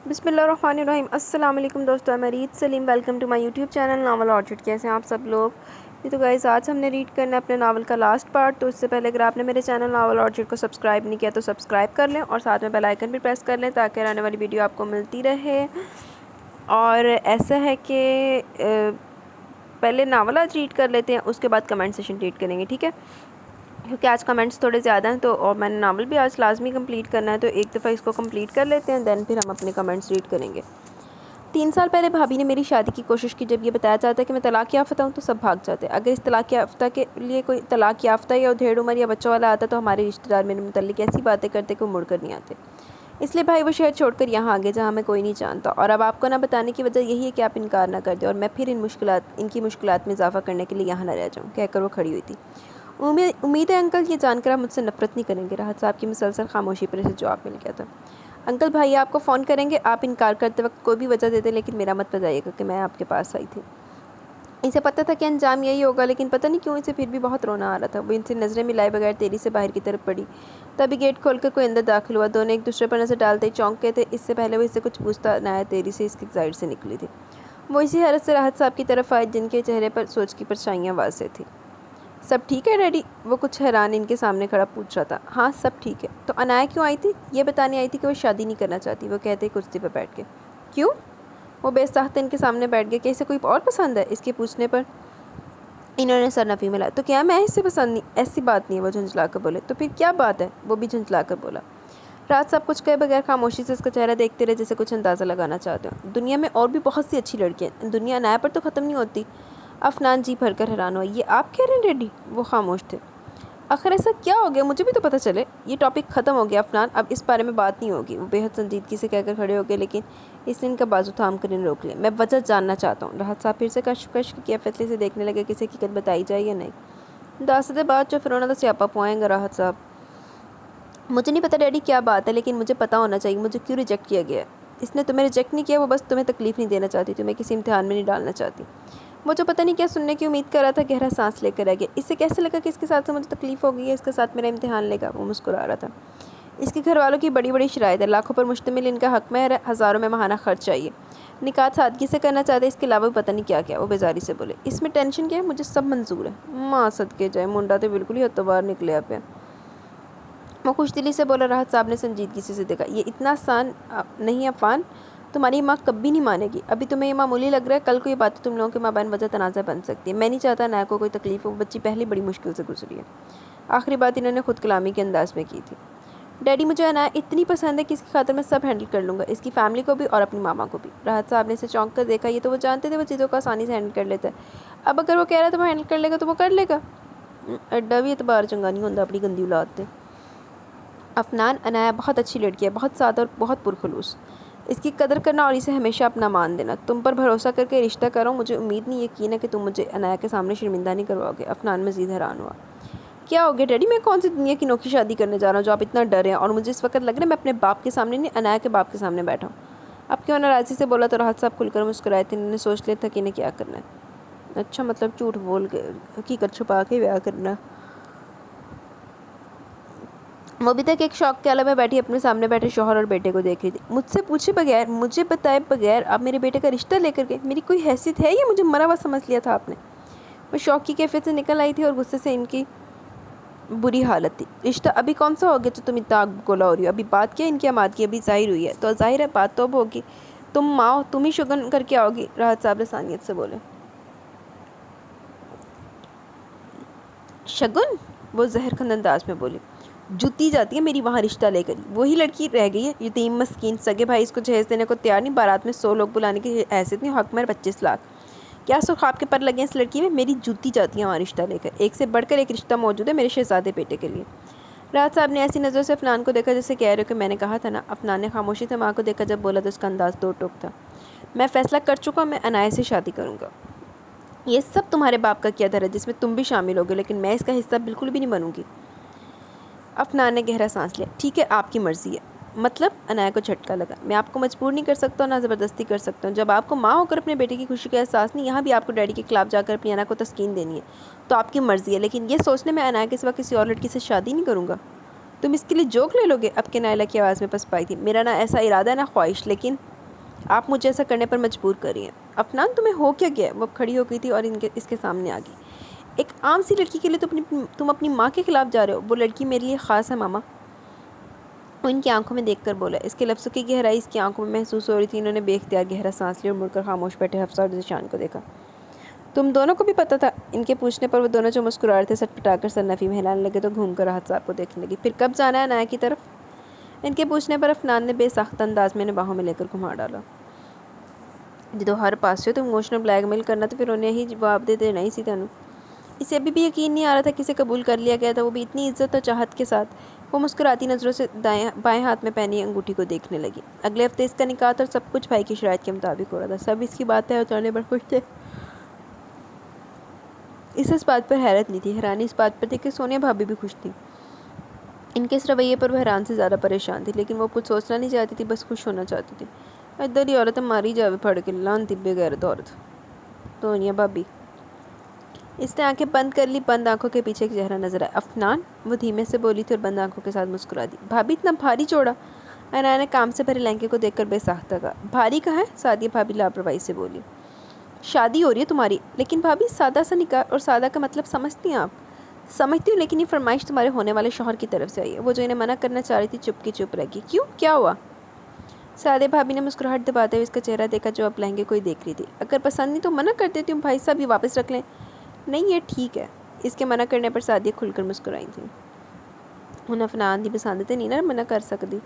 بسم اللہ الرحمن الرحیم۔ السلام علیکم دوستو، میں Reet Saleem, welcome to my YouTube channel novel orchid. کیسے ہیں آپ سب لوگ؟ یہ تو گائز آج ہم نے ریڈ کرنا ہے اپنے ناول کا لاسٹ پارٹ، تو اس سے پہلے اگر آپ نے میرے چینل ناول آرچڈ کو سبسکرائب نہیں کیا تو سبسکرائب کر لیں اور ساتھ میں بیل آئیکن بھی پریس کر لیں تاکہ آنے والی ویڈیو آپ کو ملتی رہے۔ اور ایسا ہے کہ پہلے ناول آج ریڈ کر لیتے ہیں، اس کے بعد کمنٹ سیشن ریڈ کریں گے، ٹھیک ہے؟ کیونکہ آج کمنٹس تھوڑے زیادہ ہیں تو اور میں نے ناول بھی آج لازمی کمپلیٹ کرنا ہے، تو ایک دفعہ اس کو کمپلیٹ کر لیتے ہیں، دین پھر ہم اپنے کمنٹس ریڈ کریں گے۔ 3 سال پہلے بھابھی نے میری شادی کی کوشش کی۔ جب یہ بتایا جاتا ہے کہ میں طلاق یافتہ ہوں تو سب بھاگ جاتے ہیں۔ اگر اس طلاق یافتہ کے لیے کوئی طلاق یافتہ یا ادھیڑ عمر یا بچوں والا آتا تو ہمارے رشتہ دار میرے متعلق ایسی باتیں کرتے کہ وہ مڑ کر نہیں آتے۔ اس لیے بھائی وہ شہر چھوڑ کر یہاں آ گئے جہاں میں کوئی نہیں جانتا، اور اب آپ کو نہ بتانے کی وجہ یہی ہے کہ آپ انکار نہ کر دیں اور میں پھر ان کی مشکلات میں اضافہ کرنے کے لیے یہاں نہ رہ جاؤں، کہہ کر وہ کھڑی ہوئی تھی۔ امید ہے انکل یہ جان کر آپ مجھ سے نفرت نہیں کریں گے۔ راحت صاحب کی مسلسل خاموشی پر اسے جواب مل گیا تھا۔ انکل بھائی آپ کو فون کریں گے، آپ انکار کرتے وقت کوئی بھی وجہ دے دیں لیکن میرا مت بتائیے گا کہ میں آپ کے پاس آئی تھی۔ اسے پتہ تھا کہ انجام یہی ہوگا، لیکن پتہ نہیں کیوں اسے پھر بھی بہت رونا آ رہا تھا۔ وہ ان سے نظریں ملائے بغیر تیزی سے باہر کی طرف پڑی۔ تبھی گیٹ کھول کر کوئی اندر داخل ہوا۔ دونوں ایک دوسرے پر نظر ڈالتے ہی چونک گئے تھے۔ اس سے پہلے وہ اس سے کچھ پوچھتا عنایت دیری سے اس کی سائڈ سے نکلی تھی۔ وہ اسی حیرت سے راحت صاحب کی طرف آئے جن کے چہرے پر سوچ کی پرچھائیاں واضح تھیں۔ سب ٹھیک ہے ڈیڈی؟ وہ کچھ حیران ان کے سامنے کھڑا پوچھ رہا تھا۔ ہاں سب ٹھیک ہے۔ تو عنایا کیوں آئی تھی؟ یہ بتانے آئی تھی کہ وہ شادی نہیں کرنا چاہتی، وہ کہتے کرسی پر بیٹھ کے۔ کیوں؟ وہ بے ساختہ ان کے سامنے بیٹھ گئے کہ اسے کوئی اور پسند ہے؟ اس کے پوچھنے پر انہوں نے سر نفی ملا۔ تو کیا میں اس سے پسند نہیں؟ ایسی بات نہیں ہے، وہ جھنجھلا کر بولے۔ تو پھر کیا بات ہے؟ وہ بھی جھنجھلا کر بولا۔ راحت صاحب کچھ کہے بغیر خاموشی سے اس کا چہرہ دیکھتے رہے جیسے کچھ اندازہ لگانا چاہتے ہوں۔ دنیا میں اور بھی بہت سی اچھی لڑکیاں ہیں، دنیا عنایا پر تو ختم نہیں ہوتی۔ عفنان جی بھر کر حیران ہوا۔ یہ آپ کہہ رہے ہیں ڈیڈی؟ وہ خاموش تھے۔ آخر ایسا کیا ہو گیا؟ مجھے بھی تو پتہ چلے۔ یہ ٹاپک ختم ہو گیا عفنان، اب اس بارے میں بات نہیں ہوگی۔ وہ بے حد سنجیدگی سے کہہ کر کھڑے ہو گئے، لیکن اس نے ان کا بازو تھام کر انہیں روک لیا۔ میں وجہ جاننا چاہتا ہوں۔ راحت صاحب پھر سے کشمکش کی کیفیت سے دیکھنے لگے کہ اسے حقیقت بتائی جائے یا نہیں۔ داستِ بات جو فرونا دا سیاپا پوائیں گا راحت صاحب۔ مجھے نہیں پتہ ڈیڈی کیا بات ہے، لیکن مجھے پتہ ہونا چاہیے مجھے کیوں ریجیکٹ کیا گیا ہے۔ اس نے تمہیں ریجیکٹ نہیں کیا، وہ بس تمہیں تکلیف نہیں دینا چاہتی، تمہیں کسی امتحان میں نہیں ڈالنا چاہتی۔ وہ جو پتہ نہیں کیا سننے کی امید کر رہا تھا گہرا سانس لے کر رہ گیا۔ اس سے کیسے لگا کہ اس کے ساتھ سے مجھے تکلیف ہو گئی ہے، اس کے ساتھ میرا امتحان لے گا؟ وہ مسکرا رہا تھا۔ اس کے گھر والوں کی بڑی بڑی شرائط ہے، لاکھوں پر مشتمل ان کا حق مہر ہے، ہزاروں میں ماہانہ خرچ چاہیے، نکاح سادگی سے کرنا چاہتے ہیں، اس کے علاوہ بھی پتہ نہیں کیا کیا۔ وہ بیزاری سے بولے۔ اس میں ٹینشن کیا ہے؟ مجھے سب منظور ہے۔ ماں صدقے جائے، منڈا تو بالکل ہی اتوار نکلے آپ ہیں۔ وہ خوش دلی سے بولا۔ راحت صاحب نے سنجیدگی سے دیکھا۔ یہ اتنا آسان نہیں عفان، تمہاری ماں کبھی نہیں مانے گی۔ ابھی تمہیں یہ معمولی لگ رہا ہے، کل کو یہ باتیں تم لوگوں کے مابین وجہ تنازع بن سکتی ہے۔ میں نہیں چاہتا نیا کو کوئی تکلیف ہو، وہ بچی پہلے بڑی مشکل سے گزری ہے۔ آخری بات انہوں نے خود کلامی کے انداز میں کی تھی۔ ڈیڈی مجھے عنایا اتنی پسند ہے کہ اس کی خاطر میں سب ہینڈل کر لوں گا، اس کی فیملی کو بھی اور اپنی ماما کو بھی۔ راحت صاحب نے اسے چونک کر دیکھا۔ یہ تو وہ جانتے تھے وہ چیزوں کو آسانی سے ہینڈل کر لیتا ہے، اب اگر وہ کہہ رہا ہے تو وہ ہینڈل کر لے گا تو وہ کر لے گا۔ اڈا بھی اعتبار چنگا نہیں ہوتا اپنی گندی اولاد تے۔ عفنان عنایا بہت اچھی لڑکی ہے، بہت سادہ اور بہت پرخلوص۔ اس کی قدر کرنا اور اسے ہمیشہ اپنا مان دینا۔ تم پر بھروسہ کر کے رشتہ کروں، مجھے امید نہیں یقین ہے کہ تم مجھے عنایا کے سامنے شرمندہ نہیں کرواؤ گے۔ عفنان مزید حیران ہوا۔ کیا ہو گیا ڈیڈی؟ میں کون سی دنیا کی نوکھی شادی کرنے جا رہا ہوں جو آپ اتنا ڈرے ہیں، اور مجھے اس وقت لگ رہا ہے میں اپنے باپ کے سامنے نہیں عنایا کے باپ کے سامنے بیٹھا ہوں۔ اب کیوں ناراضی سے بولا تو راحت صاحب کھل کر مسکرائے تھے۔ انہوں نے سوچ لیا تھا کہ انہیں کیا کرنا ہے۔ اچھا مطلب جھوٹ بول کے حقیقت چھپا کے بیاہ کرنا۔ وہ ابھی تک ایک شوق کے عالم میں بیٹھی اپنے سامنے بیٹھے شوہر اور بیٹے کو دیکھ رہی تھی۔ مجھ سے پوچھے بغیر، مجھے بتائے بغیر آپ میرے بیٹے کا رشتہ لے کر گئے؟ میری کوئی حیثیت ہے یا مجھے مرا ہوا سمجھ لیا تھا آپ نے؟ وہ شوق کی کیفیت سے نکل آئی تھی اور غصے سے ان کی بری حالت تھی۔ رشتہ ابھی کون سا ہو گیا جو تم اتنا گولا ہو رہی ہو؟ ابھی بات کیا ان کی اماد کی ابھی ظاہر ہوئی ہے، تو ظاہر ہے بات تو اب ہوگی۔ تم ماں ہو، تم ہی شگن کر کے آؤ گی، راحت صاحب لسانیت سے بولے۔ شگن؟ وہ زہر کھند انداز میں بولی۔ جُتی جاتی ہے میری وہاں رشتہ لے کر، وہی لڑکی رہ گئی ہے یتیم مسکین، سگے بھائی اس کو جہیز دینے کو تیار نہیں، بارات میں 100 لوگ بلانے کی حیثیت نہیں، حق مہر 25 لاکھ۔ کیا سو خواب کے پر لگے ہیں اس لڑکی میں؟ میری جُتی جاتی ہے وہاں رشتہ لے کر، ایک سے بڑھ کر ایک رشتہ موجود ہے میرے شہزادے بیٹے کے لیے۔ راحت صاحب نے ایسی نظروں سے عفنان کو دیکھا جیسے کہہ رہے ہو کہ میں نے کہا تھا نا۔ عفنان نے خاموشی سے ماں کو دیکھا، جب بولا تو اس کا انداز دو ٹوک تھا۔ میں فیصلہ کر چکا ہوں، میں عنایا سے شادی کروں گا۔ یہ سب تمہارے باپ کا کیا دھر ہے جس میں تم بھی شامل ہوگے، لیکن میں اس کا حصہ بالکل بھی نہیں بنوں گی۔ عفنان نے گہرا سانس لیا۔ ٹھیک ہے آپ کی مرضی ہے۔ مطلب؟ عنایا کو جھٹکا لگا۔ میں آپ کو مجبور نہیں کر سکتا اور نہ زبردستی کر سکتا ہوں۔ جب آپ کو ماں ہو کر اپنے بیٹے کی خوشی کا احساس نہیں، یہاں بھی آپ کو ڈیڈی کے خلاف جا کر اپنی انا کو تسکین دینی ہے، تو آپ کی مرضی ہے، لیکن یہ سوچنے میں عنایا کے سوا کسی اور لڑکی سے شادی نہیں کروں گا۔ تم اس کے لیے جوک لے لو گے؟ اب کے نائلہ کی آواز میں پسپائی تھی۔ میرا نہ ایسا ارادہ نہ خواہش، لیکن آپ مجھے ایسا کرنے پر مجبور کر رہی ہیں۔ افنان تمہیں ہو کیا گیا؟ وہ کھڑی ہو گئی تھی اور اس کے سامنے آ گئی۔ ایک عام سی لڑکی کے لیے تم اپنی ماں کے خلاف جا رہے ہو؟ وہ لڑکی میرے لیے خاص ہے ماما، وہ ان کی آنکھوں میں دیکھ کر بولا۔ اس کے لفظوں کی گہرائی اس کی آنکھوں میں محسوس ہو رہی تھی۔ انہوں نے بے اختیار گہرا سانس لیا اور مڑ کر خاموش بیٹھے حفصہ اور ذیشان کو دیکھا۔ تم دونوں کو بھی پتہ تھا؟ ان کے پوچھنے پر وہ دونوں جو مسکرا رہے تھے سٹ پٹا کر سر نفی میں ہلانے لگے تو گھوم کر راحت صاحب کو دیکھنے لگی۔ پھر کب جانا ہے عنایہ کی طرف؟ ان کے پوچھنے پر افنان نے بے ساختہ انداز میں انہیں باہوں میں لے کر گھما ڈالا۔ جدو ہر پاس سے تم ایموشنل بلیک میل کرنا تو پھر انہیں ہی جواب دے نہیں سی تینوں۔ اسے ابھی بھی یقین نہیں آ رہا تھا کہ اسے قبول کر لیا گیا تھا، وہ بھی اتنی عزت اور چاہت کے ساتھ۔ وہ مسکراتی نظروں سے بائیں ہاتھ میں پہنی انگوٹھی کو دیکھنے لگی۔ اگلے ہفتے اس کا نکاح تھا اور سب کچھ بھائی کی شرائط کے مطابق ہو رہا تھا۔ سب اس کی بات طے ہو جانے پر خوش تھے۔ اسے اس بات پر حیرت نہیں تھی، حیرانی اس بات پر تھی کہ سونیا بھابی بھی خوش تھی۔ ان کے اس رویے پر وہ حیران سے زیادہ پریشان تھی، لیکن وہ کچھ سوچنا نہیں چاہتی تھی، بس خوش ہونا چاہتی تھی۔ ادھر ہی عورت ماری جاوے پھڑ کے، لانتی بے غیرت عورت سونیا بھابی۔ اس نے آنکھیں بند کر لی۔ بند آنکھوں کے پیچھے ایک چہرہ نظر آیا۔ افنان، وہ دھیمے سے بولی تھی اور بند آنکھوں کے ساتھ مسکرا دی۔ بھابی اتنا بھاری چوڑا؟ عنایہ نے کام سے بھرے لہنگے کو دیکھ کر بے ساختہ کہا۔ بھاری کہاں ہے؟ سعدیہ بھابی لاپرواہی سے بولی۔ شادی ہو رہی ہے تمہاری، لیکن بھابی سادہ سا نکاح، اور سادہ کا مطلب سمجھتی ہیں آپ؟ سمجھتی ہوں، لیکن یہ فرمائش تمہارے ہونے والے شوہر کی طرف سے آئی ہے۔ وہ جو انہیں منع کرنا چاہ رہی تھی چپ کی چپ رہ گئی۔ کیوں؟ کیا ہوا؟ سعدیہ بھابی نے مسکراہٹ دباتے ہوئے اس کا چہرہ دیکھا جو اب لہنگے کو ہی دیکھ رہی تھی۔ اگر پسند نہیں تو منع کر دیتی ہوں بھائی صاحب، یہ واپس رکھ لیں۔ نہیں یہ ٹھیک ہے۔ اس کے منع کرنے پر سعدیہ کھل کر مسکرائی تھی۔ انہیں افنان دی پسند تھے، نہیں نہ منع کر سکتی۔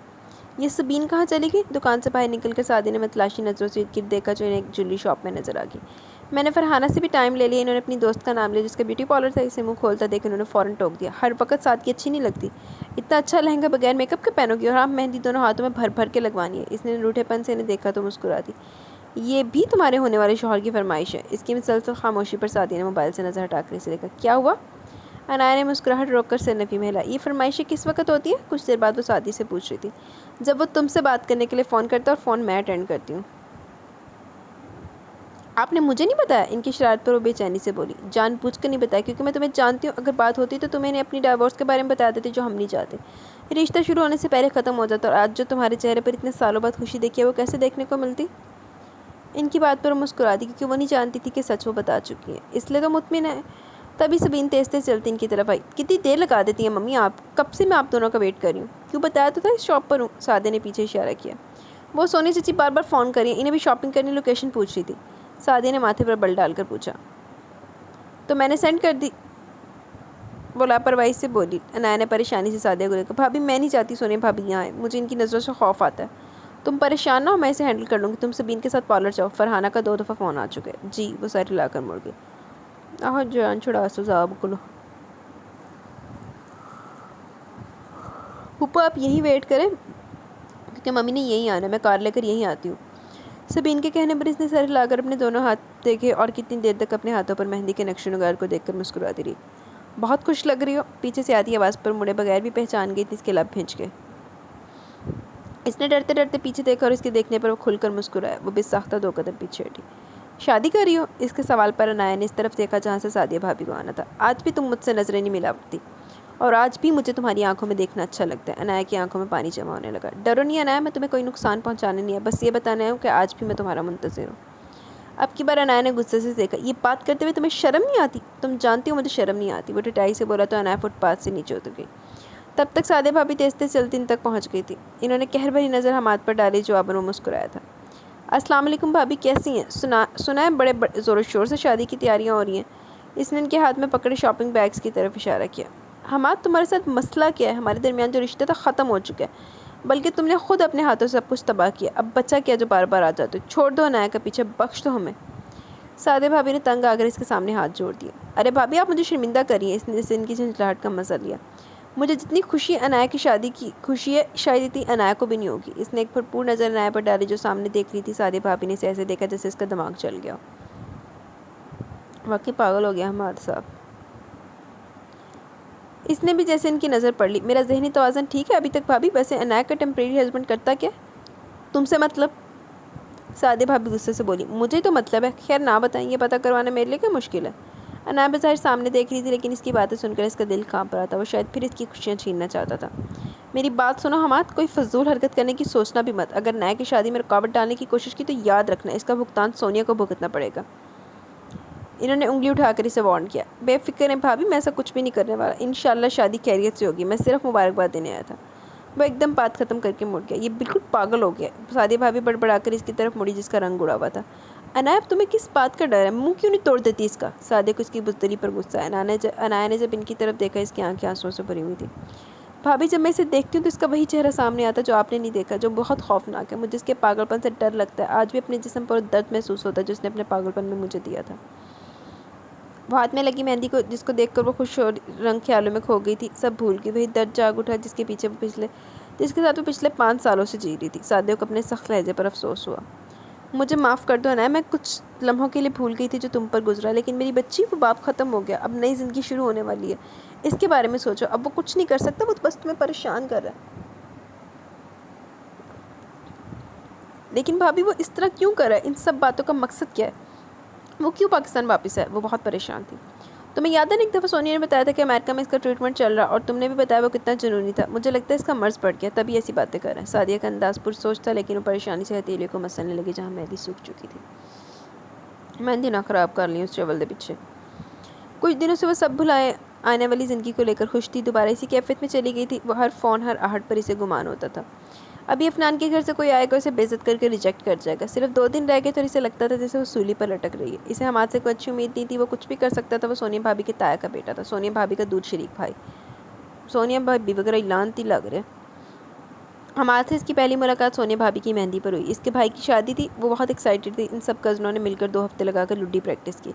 یہ سبین کہاں چلی گئی؟ دکان سے باہر نکل کر سعدیہ نے متلاشی نظروں سے ارد گرد دیکھا جو انہیں ایک جویلری شاپ میں نظر آ گئی۔ میں نے فرحانہ سے بھی ٹائم لے لیا۔ انہوں نے اپنی دوست کا نام لیا جس کا بیوٹی پارلر تھا۔ اسے منہ کھولتا دیکھ انہوں نے فوراً ٹوک دیا۔ ہر وقت سادگی اچھی نہیں لگتی، اتنا اچھا لہنگا بغیر میک اپ کے پہنو گی، اور آپ مہندی دونوں ہاتھوں میں بھر بھر کے لگوانی ہے۔ اس نے روٹھے پن سے انہیں دیکھا تو مسکرا دی۔ یہ بھی تمہارے ہونے والے شوہر کی فرمائش ہے؟ اس کی مسلسل خاموشی پر سعدیہ نے موبائل سے نظر ہٹا کر اسے دیکھا۔ کیا ہوا؟ عنایہ نے مسکراہٹ روک کر سر نفی میں ہلائی۔ یہ فرمائشیں کس وقت ہوتی ہیں؟ کچھ دیر بعد وہ سعدیہ سے پوچھ رہی تھی۔ جب وہ تم سے بات کرنے کے لیے فون کرتا ہے اور فون میں اٹینڈ کرتی ہوں۔ آپ نے مجھے نہیں بتایا؟ ان کی شرارت پر وہ بے چینی سے بولی۔ جان بوجھ کر نہیں بتایا، کیونکہ میں تمہیں جانتی ہوں۔ اگر بات ہوتی تو تمہیں اپنی ڈائیورس کے بارے میں بتا دیتے، جو ہم نہیں چاہتے۔ رشتہ شروع ہونے سے پہلے ختم ہو جاتا، اور آج جو تمہارے چہرے پر اتنے سالوں بعد خوشی دیکھی ہے وہ کیسے دیکھنے کو ملتی؟ ان کی بات پر وہ مسکرا دی، کیونکہ وہ نہیں جانتی تھی کہ سچ وہ بتا چکی ہے، اس لیے تو مطمئن ہے۔ تبھی سبین تیز تیز چلتی ان کی طرف آئی۔ کتنی دیر لگا دیتی ہیں ممی آپ؟ کب سے میں آپ دونوں کا ویٹ کر رہی ہوں۔ کیوں بتایا تو تھا اس شاپ پر ہوں۔ سعدیہ نے پیچھے اشارہ کیا۔ وہ سونی چچی بار بار فون کر رہی ہیں، انہیں بھی شاپنگ کرنی، لوکیشن پوچھ رہی تھی۔ سعدیہ نے ماتھے پر بل ڈال کر پوچھا۔ تو میں نے سینڈ کر دی، وہ لاپرواہی سے بولی۔ عنایہ نے پریشانی سے سعدیہ کو دیکھا۔ بھابی میں نہیں چاہتی سونیا بھابی یہاں آئے، مجھے ان کی نظروں سے خوف آتا ہے۔ تم پریشان نہ ہو، میں اسے ہینڈل کر لوں گی۔ تم سبین کے ساتھ پارلر جاؤ، فرحانہ کا 2 دفعہ فون آ چکا ہے۔ جی، وہ سر ہلا کر مڑ گئی۔ آہ جان چھڑا سزا بکلو۔ پھوپھو آپ یہیں ویٹ کریں، کیونکہ ممی نے یہیں آنا ہے، میں کار لے کر یہیں آتی ہوں۔ سبین کے کہنے پر اس نے سر ہلا کر اپنے دونوں ہاتھ دیکھے اور کتنی دیر تک اپنے ہاتھوں پر مہندی کے نقش و نگار کو دیکھ کر مسکراتی رہی۔ بہت خوش لگ رہی ہو، پیچھے سے آتی آواز پر مڑے بغیر بھی پہچان گئی تھی، اس کے لب بھنچ گئے۔ اس نے ڈرتے ڈرتے پیچھے دیکھا اور اس کے دیکھنے پر وہ کھل کر مسکرایا۔ وہ بے ساختہ 2 قدم پیچھے ہٹی۔ شادی کر رہی ہو؟ اس کے سوال پر عنایہ نے اس طرف دیکھا جہاں سے سعدیہ بھابی کو آنا تھا۔ آج بھی تم مجھ سے نظریں نہیں ملاتی، اور آج بھی مجھے تمہاری آنکھوں میں دیکھنا اچھا لگتا ہے۔ عنایہ کی آنکھوں میں پانی جمع ہونے لگا۔ ڈرو نہیں عنایہ، میں تمہیں کوئی نقصان پہنچانے نہیں ہے، بس یہ بتانا ہے کہ آج بھی میں تمہارا منتظر ہوں۔ اب کی بار عنایہ نے غصے سے دیکھا۔ یہ بات کرتے ہوئے تمہیں شرم نہیں آتی؟ تم جانتی ہو مجھے شرم نہیں آتی، وہ ٹٹائی سے بولا تو عنایہ فٹ پاتھ سے نیچے اتر گئی۔ تب تک سعدیہ بھابی تیز تیز چلتی ان تک پہنچ گئی تھی۔ انہوں نے قہر بھری نظر حماد پر ڈالی، جواباً وہ مسکرایا تھا۔ السلام علیکم بھابی، کیسی ہیں؟ سنا ہے بڑے زور و شور سے شادی کی تیاریاں ہو رہی ہیں۔ اس نے ان کے ہاتھ میں پکڑے شاپنگ بیگز کی طرف اشارہ کیا۔ حماد تمہارے ساتھ مسئلہ کیا ہے؟ ہمارے درمیان جو رشتہ تھا ختم ہو چکا ہے، بلکہ تم نے خود اپنے ہاتھوں سے سب کچھ تباہ کیا۔ اب بچہ کیا جو بار بار آ جاتے ہو؟ چھوڑ دو عنایہ کا پیچھے، بخش دو ہمیں۔ سعدیہ بھابی نے تنگ آ کر اس کے سامنے ہاتھ جوڑ دیا۔ ارے بھابی آپ مجھے شرمندہ کر رہی ہیں۔ اس نے ان کی جھنجھلاہٹ کا مزہ لیا۔ مجھے جتنی خوشی عنایہ کی شادی کی خوشی ہے، شاید اتنی عنایہ کو بھی نہیں ہوگی۔ اس نے ایک بھرپور نظر عنایہ پر ڈالی جو سامنے دیکھ رہی تھی۔ سعدیہ بھابی نے اسے ایسے دیکھا جیسے اس کا دماغ چل گیا ہو۔ واقعی پاگل ہو گیا حماد صاحب۔ اس نے بھی جیسے ان کی نظر پڑ لی۔ میرا ذہنی توازن ٹھیک ہے ابھی تک بھابی؟ ویسے عنایہ کا ٹیمپریری ہسبینڈ کرتا کیا؟ تم سے مطلب؟ سعدیہ بھابی غصے سے بولی۔ مجھے تو مطلب ہے۔ خیر نہ بتائیں، یہ پتہ کروانا میرے لیے کیا مشکل ہے؟ عنایہ بظاہر سامنے دیکھ رہی تھی لیکن اس کی باتیں سن کر اس کا دل کانپ رہا تھا۔ وہ شاید پھر اس کی خوشیاں چھیننا چاہتا تھا۔ میری بات سنو حماد، کوئی فضول حرکت کرنے کی سوچنا بھی مت۔ اگر عنایہ کی شادی میں رکاوٹ ڈالنے کی کوشش کی تو یاد رکھنا اس کا بھگتان سونیا کو بھگتنا پڑے گا۔ انہوں نے انگلی اٹھا کر اسے وارن کیا۔ بے فکر ہیں بھابھی، میں ایسا کچھ بھی نہیں کرنے والا۔ انشاءاللہ شادی خیریت سے ہوگی، میں صرف مبارکباد دینے آیا تھا۔ وہ ایک دم بات ختم کر کے مڑ گیا۔ یہ بالکل پاگل ہو گیا۔ سعدیہ بھابھی بڑبڑا کر اس کی طرف مڑی جس کا رنگ اڑا ہوا تھا۔ عنایہ تمہیں کس بات کا ڈر ہے؟ منہ کیوں نہیں توڑ دیتی اس کا؟ سعدیہ کو اس کی بزدلی پر غصہ ہے۔ عنایہ نے جب ان کی طرف دیکھا اس کی آنکھیں آنسوؤں سے بھری ہوئی تھی۔ بھابھی جب میں اسے دیکھتی ہوں تو اس کا وہی چہرہ سامنے آتا ہے جو آپ نے نہیں دیکھا، جو بہت خوفناک ہے۔ مجھے اس کے پاگل پن سے ڈر لگتا ہے۔ آج بھی اپنے جسم پر درد محسوس ہوتا ہے جو اس نے اپنے پاگل پن میں مجھے دیا تھا۔ وہ ہاتھ میں لگی مہندی کو جس کو دیکھ کر وہ خوش رنگ خیالوں میں کھو گئی تھی، سب بھول گئی۔ وہی درد جاگ اٹھا جس کے ساتھ وہ پچھلے 5 سالوں سے جی رہی تھی۔ سعدیہ کو اپنے سخت لہجے پر افسوس ہوا۔ مجھے معاف کر دو عنایہ، میں کچھ لمحوں کے لیے بھول گئی تھی جو تم پر گزرا، لیکن میری بچی وہ باپ ختم ہو گیا، اب نئی زندگی شروع ہونے والی ہے۔ اس کے بارے میں سوچو۔ اب وہ کچھ نہیں کر سکتا، وہ بس تمہیں پریشان کر رہا ہے۔ لیکن بھابھی وہ اس طرح کیوں کر رہا ہے؟ ان سب باتوں کا مقصد کیا ہے؟ وہ کیوں پاکستان واپس ہے؟ وہ بہت پریشان تھی۔ تمہیں یاد ہے نا ایک دفعہ سونیا نے بتایا تھا کہ امریکہ میں اس کا ٹریٹمنٹ چل رہا، اور تم نے بھی بتایا وہ کتنا جنونی تھا۔ مجھے لگتا ہے اس کا مرض پڑ گیا، تبھی ایسی باتیں کر رہا ہے۔ سعدیہ کا انداز پرسوچ تھا لیکن وہ پریشانی سے ہتھیلی کو مسلنے لگی جہاں مہندی سوکھ چکی تھی۔ مہندی نہ خراب کر لی اس چول دے پیچھے۔ کچھ دنوں سے وہ سب بھلائے آنے والی زندگی کو لے کر خوش تھی، دوبارہ اسی کیفیت میں چلی گئی تھی۔ وہ ہر فون ہر آہٹ پر اسے گمان ہوتا تھا۔ ابھی عفنان کے گھر سے کوئی آئے گا اسے بے عزت کر کے ریجیکٹ کر جائے گا۔ صرف 2 دن رہ گئے تو اسے لگتا تھا جیسے وہ سولی پر لٹک رہی ہے۔ اسے حماد سے کوئی اچھی امید نہیں تھی، وہ کچھ بھی کر سکتا تھا۔ وہ سونیا بھابھی کے تایا کا بیٹا تھا، سونیا بھابھی کا دودھ شریک بھائی۔ سونیا بھابھی وغیرہ لانتی لگ رہے۔ حماد سے اس کی پہلی ملاقات سونیا بھابھی کی مہندی پر ہوئی۔ اس کے بھائی کی شادی تھی، وہ بہت ایکسائٹڈ تھی۔ ان سب کزنوں نے مل کر 2 ہفتے لگا کر لڈی پریکٹس کی۔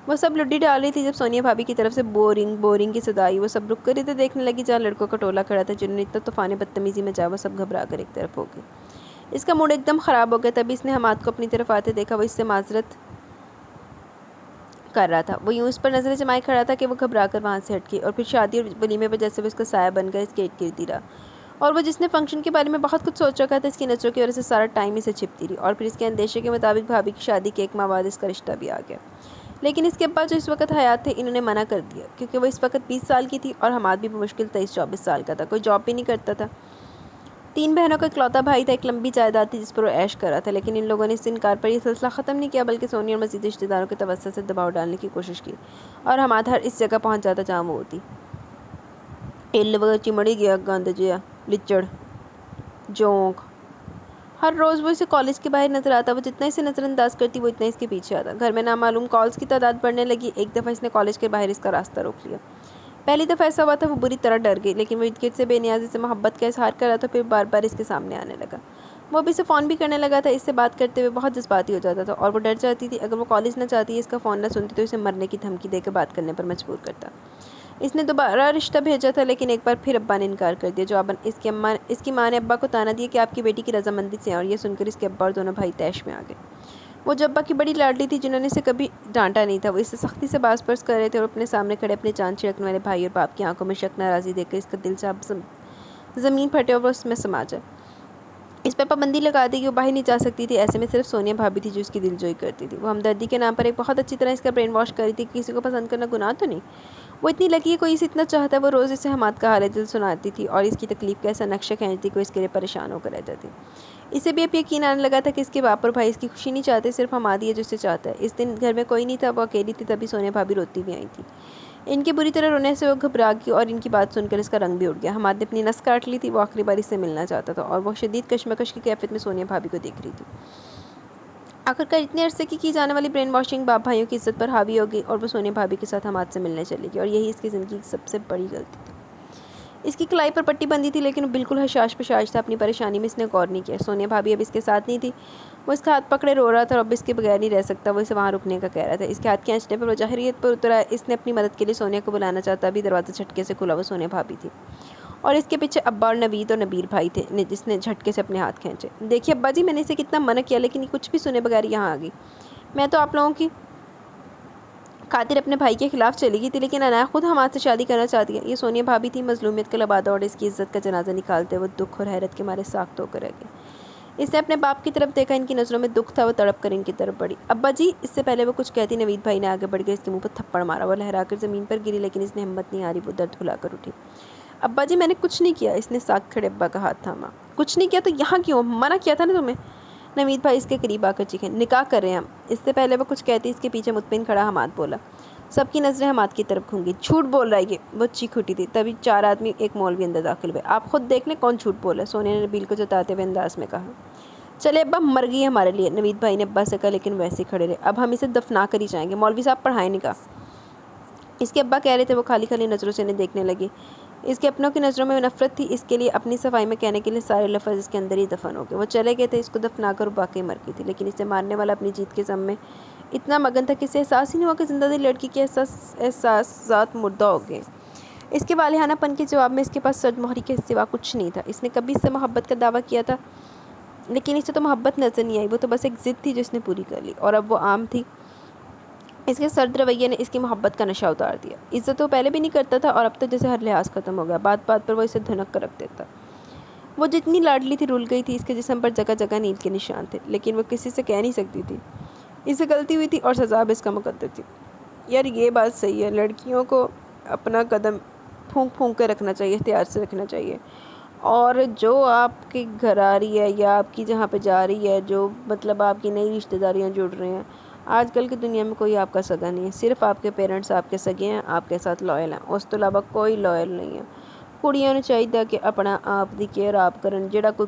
وہ سب لڈی ڈال رہی تھی جب سونیا بھابھی کی طرف سے بورنگ کی صدا آئی۔ وہ سب رک کر ادھر دیکھنے لگی جہاں لڑکوں کا ٹولہ کھڑا تھا جنہوں نے اتنا طوفان بدتمیزی میں جا وہ سب گھبرا کر ایک طرف ہو گئے۔ اس کا موڈ ایک دم خراب ہو گیا۔ تبھی اس نے حماد کو اپنی طرف آتے دیکھا، وہ اس سے معذرت کر رہا تھا۔ وہ یوں اس پر نظریں جمائے کھڑا تھا کہ وہ گھبرا کر وہاں سے ہٹ گئی، اور پھر شادی اور ولیمے پر جیسے وہ اس کا سایہ بن کر اس کے ارد گرد ہی رہا۔ اور وہ جس نے فنکشن کے بارے میں بہت کچھ سوچ رکھا تھا، اس کی نظروں کی وجہ سے سارا ٹائم اسے چھپتی رہی، اور پھر اس کے اندیشے کے مطابق بھابھی کی شادی کے 1 ماہ بعد اس کا رشتہ بھی آ گیا۔ لیکن اس کے ابا جو اس وقت حیات تھے انہوں نے منع کر دیا، کیونکہ وہ اس وقت 20 سال کی تھی اور حماد بھی بمشکل 23-24 سال کا تھا، کوئی جاب بھی نہیں کرتا تھا۔ 3 بہنوں کا اکلوتا بھائی تھا، ایک لمبی جائیداد تھی جس پر وہ عیش کر رہا تھا، لیکن ان لوگوں نے اس انکار پر یہ سلسلہ ختم نہیں کیا بلکہ سونیا اور مزید رشتہ داروں کے توسط سے دباؤ ڈالنے کی کوشش کی، اور حماد ہر اس جگہ پہنچ جاتا جہاں وہ ہوتی۔ چمڑی گیا گند جیا لچڑ جونک۔ ہر روز وہ اسے کالج کے باہر نظر آتا، وہ جتنا اسے نظر انداز کرتی وہ اتنا اس کے پیچھے آتا۔ گھر میں نامعلوم کالز کی تعداد بڑھنے لگی۔ ایک دفعہ اس نے کالج کے باہر اس کا راستہ روک لیا۔ پہلی دفعہ ایسا ہوا تھا وہ بری طرح ڈر گئی، لیکن وہ ارد گرد سے بے نیازی سے محبت کا اظہار کر رہا تھا، پھر بار بار اس کے سامنے آنے لگا۔ وہ اب اسے فون بھی کرنے لگا تھا، اس سے بات کرتے ہوئے بہت جذباتی ہو جاتا تھا، اور وہ ڈر جاتی تھی اگر وہ کالج نہ جاتی، اس کا فون نہ سنتی تو اسے مرنے کی دھمکی دے کر بات کرنے پر مجبور کرتا۔ اس نے دوبارہ رشتہ بھیجا تھا، لیکن ایک بار پھر ابا نے انکار کر دیا۔ جواباً اس کی ماں نے ابا کو طعنہ دیا کہ آپ کی بیٹی کی رضامندی سے ہیں، اور یہ سن کر اس کے ابا اور دونوں بھائی طیش میں آ گئے۔ وہ جو ابا کی بڑی لاڈلی تھی جنہوں نے اسے کبھی ڈانٹا نہیں تھا، وہ اس سے سختی سے باز پرس کر رہے تھے، اور اپنے سامنے کھڑے اپنے جان چھڑکنے والے بھائی اور باپ کی آنکھوں میں شک ناراضی دیکھ کر اس کا دل چاہ زمین پھٹے اور وہ اس میں سما جائے۔ اس پر پابندی لگا دی کہ وہ باہر نہیں جا سکتی تھی۔ ایسے میں صرف سونیا بھابھی تھی جو اس کی دلجوئی کرتی تھی۔ وہ ہمدردی کے نام پر ایک بہت اچھی طرح اس کا برین واش کر رہی تھی کہ کسی کو پسند کرنا گناہ تو نہیں۔ وہ اتنی لکی ہے کوئی اسے اتنا چاہتا ہے۔ وہ روز اسے حماد کا حال دل سناتی تھی اور اس کی تکلیف کا ایسا نقشہ کھینچتی کہ وہ اس کے لیے پریشان ہو کر رہ جاتی۔ اسے بھی اب یقین آنے لگا تھا کہ اس کے باپ اور بھائی اس کی خوشی نہیں چاہتے، صرف حماد ہی ہے جو اسے چاہتا ہے۔ اس دن گھر میں کوئی نہیں تھا، وہ اکیلی تھی، تبھی سونیا بھابھی روتی بھی آئی تھی۔ ان کے بری طرح رونے سے وہ گھبرا گئی اور ان کی بات سن کر اس کا رنگ بھی اڑ گیا۔ حماد نے اپنی نس کاٹ لی تھی، وہ آخری بار اس سے ملنا چاہتا تھا، اور وہ شدید کشمکش کی کیفیت میں سونیا بھابھی کو دیکھ رہی تھی۔ آخرکار اتنے عرصے کی جانے والی برین واشنگ باپ بھائیوں کی عزت پر حاوی ہو گئی، اور وہ سونیا بھابھی کے ساتھ حماد سے ملنے چلی گئی، اور یہی اس کی زندگی کی سب سے بڑی غلطی تھی۔ اس کی کلائی پر پٹی بندھی تھی لیکن وہ بالکل حشاش پشاش تھا، اپنی پریشانی میں اس نے غور نہیں کیا۔ سونیا بھابھی اب اس کے ساتھ نہیں تھی، وہ اس کا ہاتھ پکڑے رو رہا تھا، اور اب اس کے بغیر نہیں رہ سکتا۔ وہ اسے وہاں رکنے کا کہہ رہا تھا۔ اس کے ہاتھ کھینچنے پر وہ جاہریت پر اتر آیا۔ اس نے اپنی مدد کے لیے سونیا کو بلانا چاہتا، ابھی دروازہ جھٹکے سے کھلا۔ وہ سونیا بھابھی تھی، اور اس کے پیچھے ابا اور نوید اور نبیل بھائی تھے جس نے جھٹکے سے اپنے ہاتھ کھینچے۔ دیکھیے ابا جی، میں نے اسے کتنا منع کیا لیکن یہ کچھ بھی سنے بغیر یہاں آ گئی۔ میں تو آپ لوگوں کی خاطر اپنے بھائی کے خلاف چلی گئی تھی، لیکن عنایہ خود حماد سے شادی کرنا چاہتی ہے۔ یہ سونیا بھابھی تھی، مظلومیت کا لبادہ اور اس کی عزت کا جنازہ نکالتے ہوئے دکھ اور حیرت کے مارے ساکت ہو کر رہ گئی۔ اس نے اپنے باپ کی طرف دیکھا، ان کی نظروں میں دکھ تھا، وہ تڑپ کر ان کی طرف بڑھی۔ ابا جی! اس سے پہلے وہ کچھ کہتی نوید بھائی نے آگے بڑھ کے اس کے منہ پر تھپڑ مارا، وہ لہرا کر زمین پر گری لیکن اس نے ہمت نہیں ہاری، وہ درد بھلا کر اٹھی۔ ابا جی میں نے کچھ نہیں کیا، اس نے ساکھ کھڑے ابا کا ہاتھ تھاما۔ کچھ نہیں کیا تو یہاں کیوں؟ منع کیا تھا نا تمہیں؟ نوید بھائی اس کے قریب آ کر چیخے، نکاح کر رہے ہیں ہم۔ اس سے پہلے وہ کچھ کہتی، اس کے پیچھے مطمئن کھڑا حماد بولا۔ سب کی نظریں حماد کی طرف گھوم گئی۔ جھوٹ بول رہا ہے یہ، وہ چیخ اٹھی تھی۔ تبھی 4 آدمی ایک مولوی اندر داخل ہوئے۔ آپ خود دیکھ لیں کون جھوٹ بولا ہے، سونیا نے نبیل کو جتاتے ہوئے انداز میں کہا۔ چلے ابا، مر گئی ہمارے لیے، نوید بھائی نے ابا سے کہا، لیکن ویسے ہی کھڑے رہے۔ اب ہم اسے دفنا کر ہی جائیں گے، مولوی صاحب پڑھائیں نکاح۔ اس کے ابا کہہ رہے تھے، وہ خالی خالی نظروں سے انہیں دیکھنے لگے۔ اس کے اپنوں کی نظروں میں نفرت تھی، اس کے لیے اپنی صفائی میں کہنے کے لیے سارے لفظ اس کے اندر ہی دفن ہو گئے۔ وہ چلے گئے تھے، اس کو دفنا کر واقعی مر گئی تھی، لیکن اسے مارنے والا اپنی جیت کے غم میں اتنا مگن تھا کہ اسے احساس ہی نہیں ہوا کہ زندہ دل لڑکی کے احساسات مردہ ہو گئے۔ اس کے والہانہ پن کے جواب میں اس کے پاس سرد مہری کے سوا کچھ نہیں تھا۔ اس نے کبھی اس سے محبت کا دعویٰ کیا تھا، لیکن اسے تو محبت نظر نہیں آئی، وہ تو بس ایک ضد تھی جو اس نے پوری کر لی، اور اب وہ عام تھی۔ اس کے سرد رویے نے اس کی محبت کا نشہ اتار دیا۔ عزت تو پہلے بھی نہیں کرتا تھا، اور اب تو جیسے ہر لحاظ ختم ہو گیا، بات بات پر وہ اسے دھنک کر رکھ دیتا۔ وہ جتنی لاڈلی تھی رول گئی تھی، اس کے جسم پر جگہ جگہ نیل کے نشان تھے، لیکن وہ کسی سے کہہ نہیں سکتی تھی۔ اسے غلطی ہوئی تھی اور سزا بھی اس کا مقدر تھی۔ یار یہ بات صحیح ہے، لڑکیوں کو اپنا قدم پھونک پھونک کے رکھنا چاہیے، احتیاط سے رکھنا چاہیے، اور جو آپ کے گھر آ رہی ہے یا آپ کی جہاں پہ جا رہی ہے، جو مطلب آپ کی نئی رشتہ داریاں جڑ رہے ہیں، آج کل کی دنیا میں کوئی آپ کا سگا نہیں ہے، صرف آپ کے پیرنٹس آپ کے سگے ہیں، آپ کے ساتھ لائل ہیں، اس تو علاوہ کوئی لائل نہیں ہے۔ ਕੁੜੀਆਂ ਨੂੰ ਚਾਹੀਦਾ ਕਿ ਆਪਣਾ ਆਪ ਦੀ ਕੇਅਰ ਆਪ ਕਰਨ। ਜਿਹੜਾ ਕੋਈ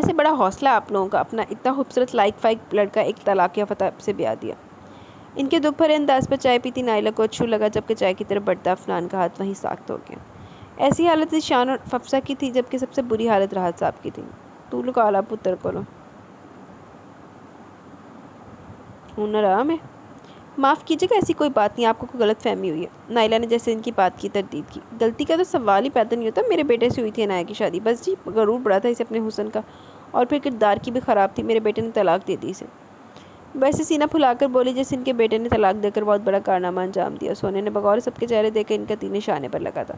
ویسے بڑا حوصلہ آپ لوگوں کا، اپنا اتنا خوبصورت لائق فائق لڑکا ایک طلاق یافتہ سے بیاہ دیا۔ ان کے دکھ بھرے انداز پر چائے پیتی نائلہ کو اچھو لگا، جبکہ چائے کی طرف بڑھتا عفنان کا ہاتھ وہیں ساخت ہو گیا۔ ایسی حالت ذیشان اور حفصہ کی تھی، جبکہ سب سے بری حالت راحت صاحب کی تھی۔ تو لو کالا پتر کرو ہنر آرام ہے۔ معاف کیجیے گا، ایسی کوئی بات نہیں، آپ کو کوئی غلط فہمی ہوئی ہے۔ نائلہ نے جیسے ان کی بات کی تردید کی۔ غلطی کا تو سوال ہی پیدا نہیں ہوتا، میرے بیٹے سے ہوئی تھی عنایہ کی شادی، بس جی غرور بڑا تھا اسے اپنے حسن کا، اور پھر کردار کی بھی خراب تھی، میرے بیٹے نے طلاق دے دی اسے۔ ویسے سینہ پھلا کر بولی جیسے ان کے بیٹے نے طلاق دے کر بہت بڑا کارنامہ انجام دیا۔ سونے نے بغور سب کے چہرے دیکھے ان کا تینے شانے پر لگا تھا۔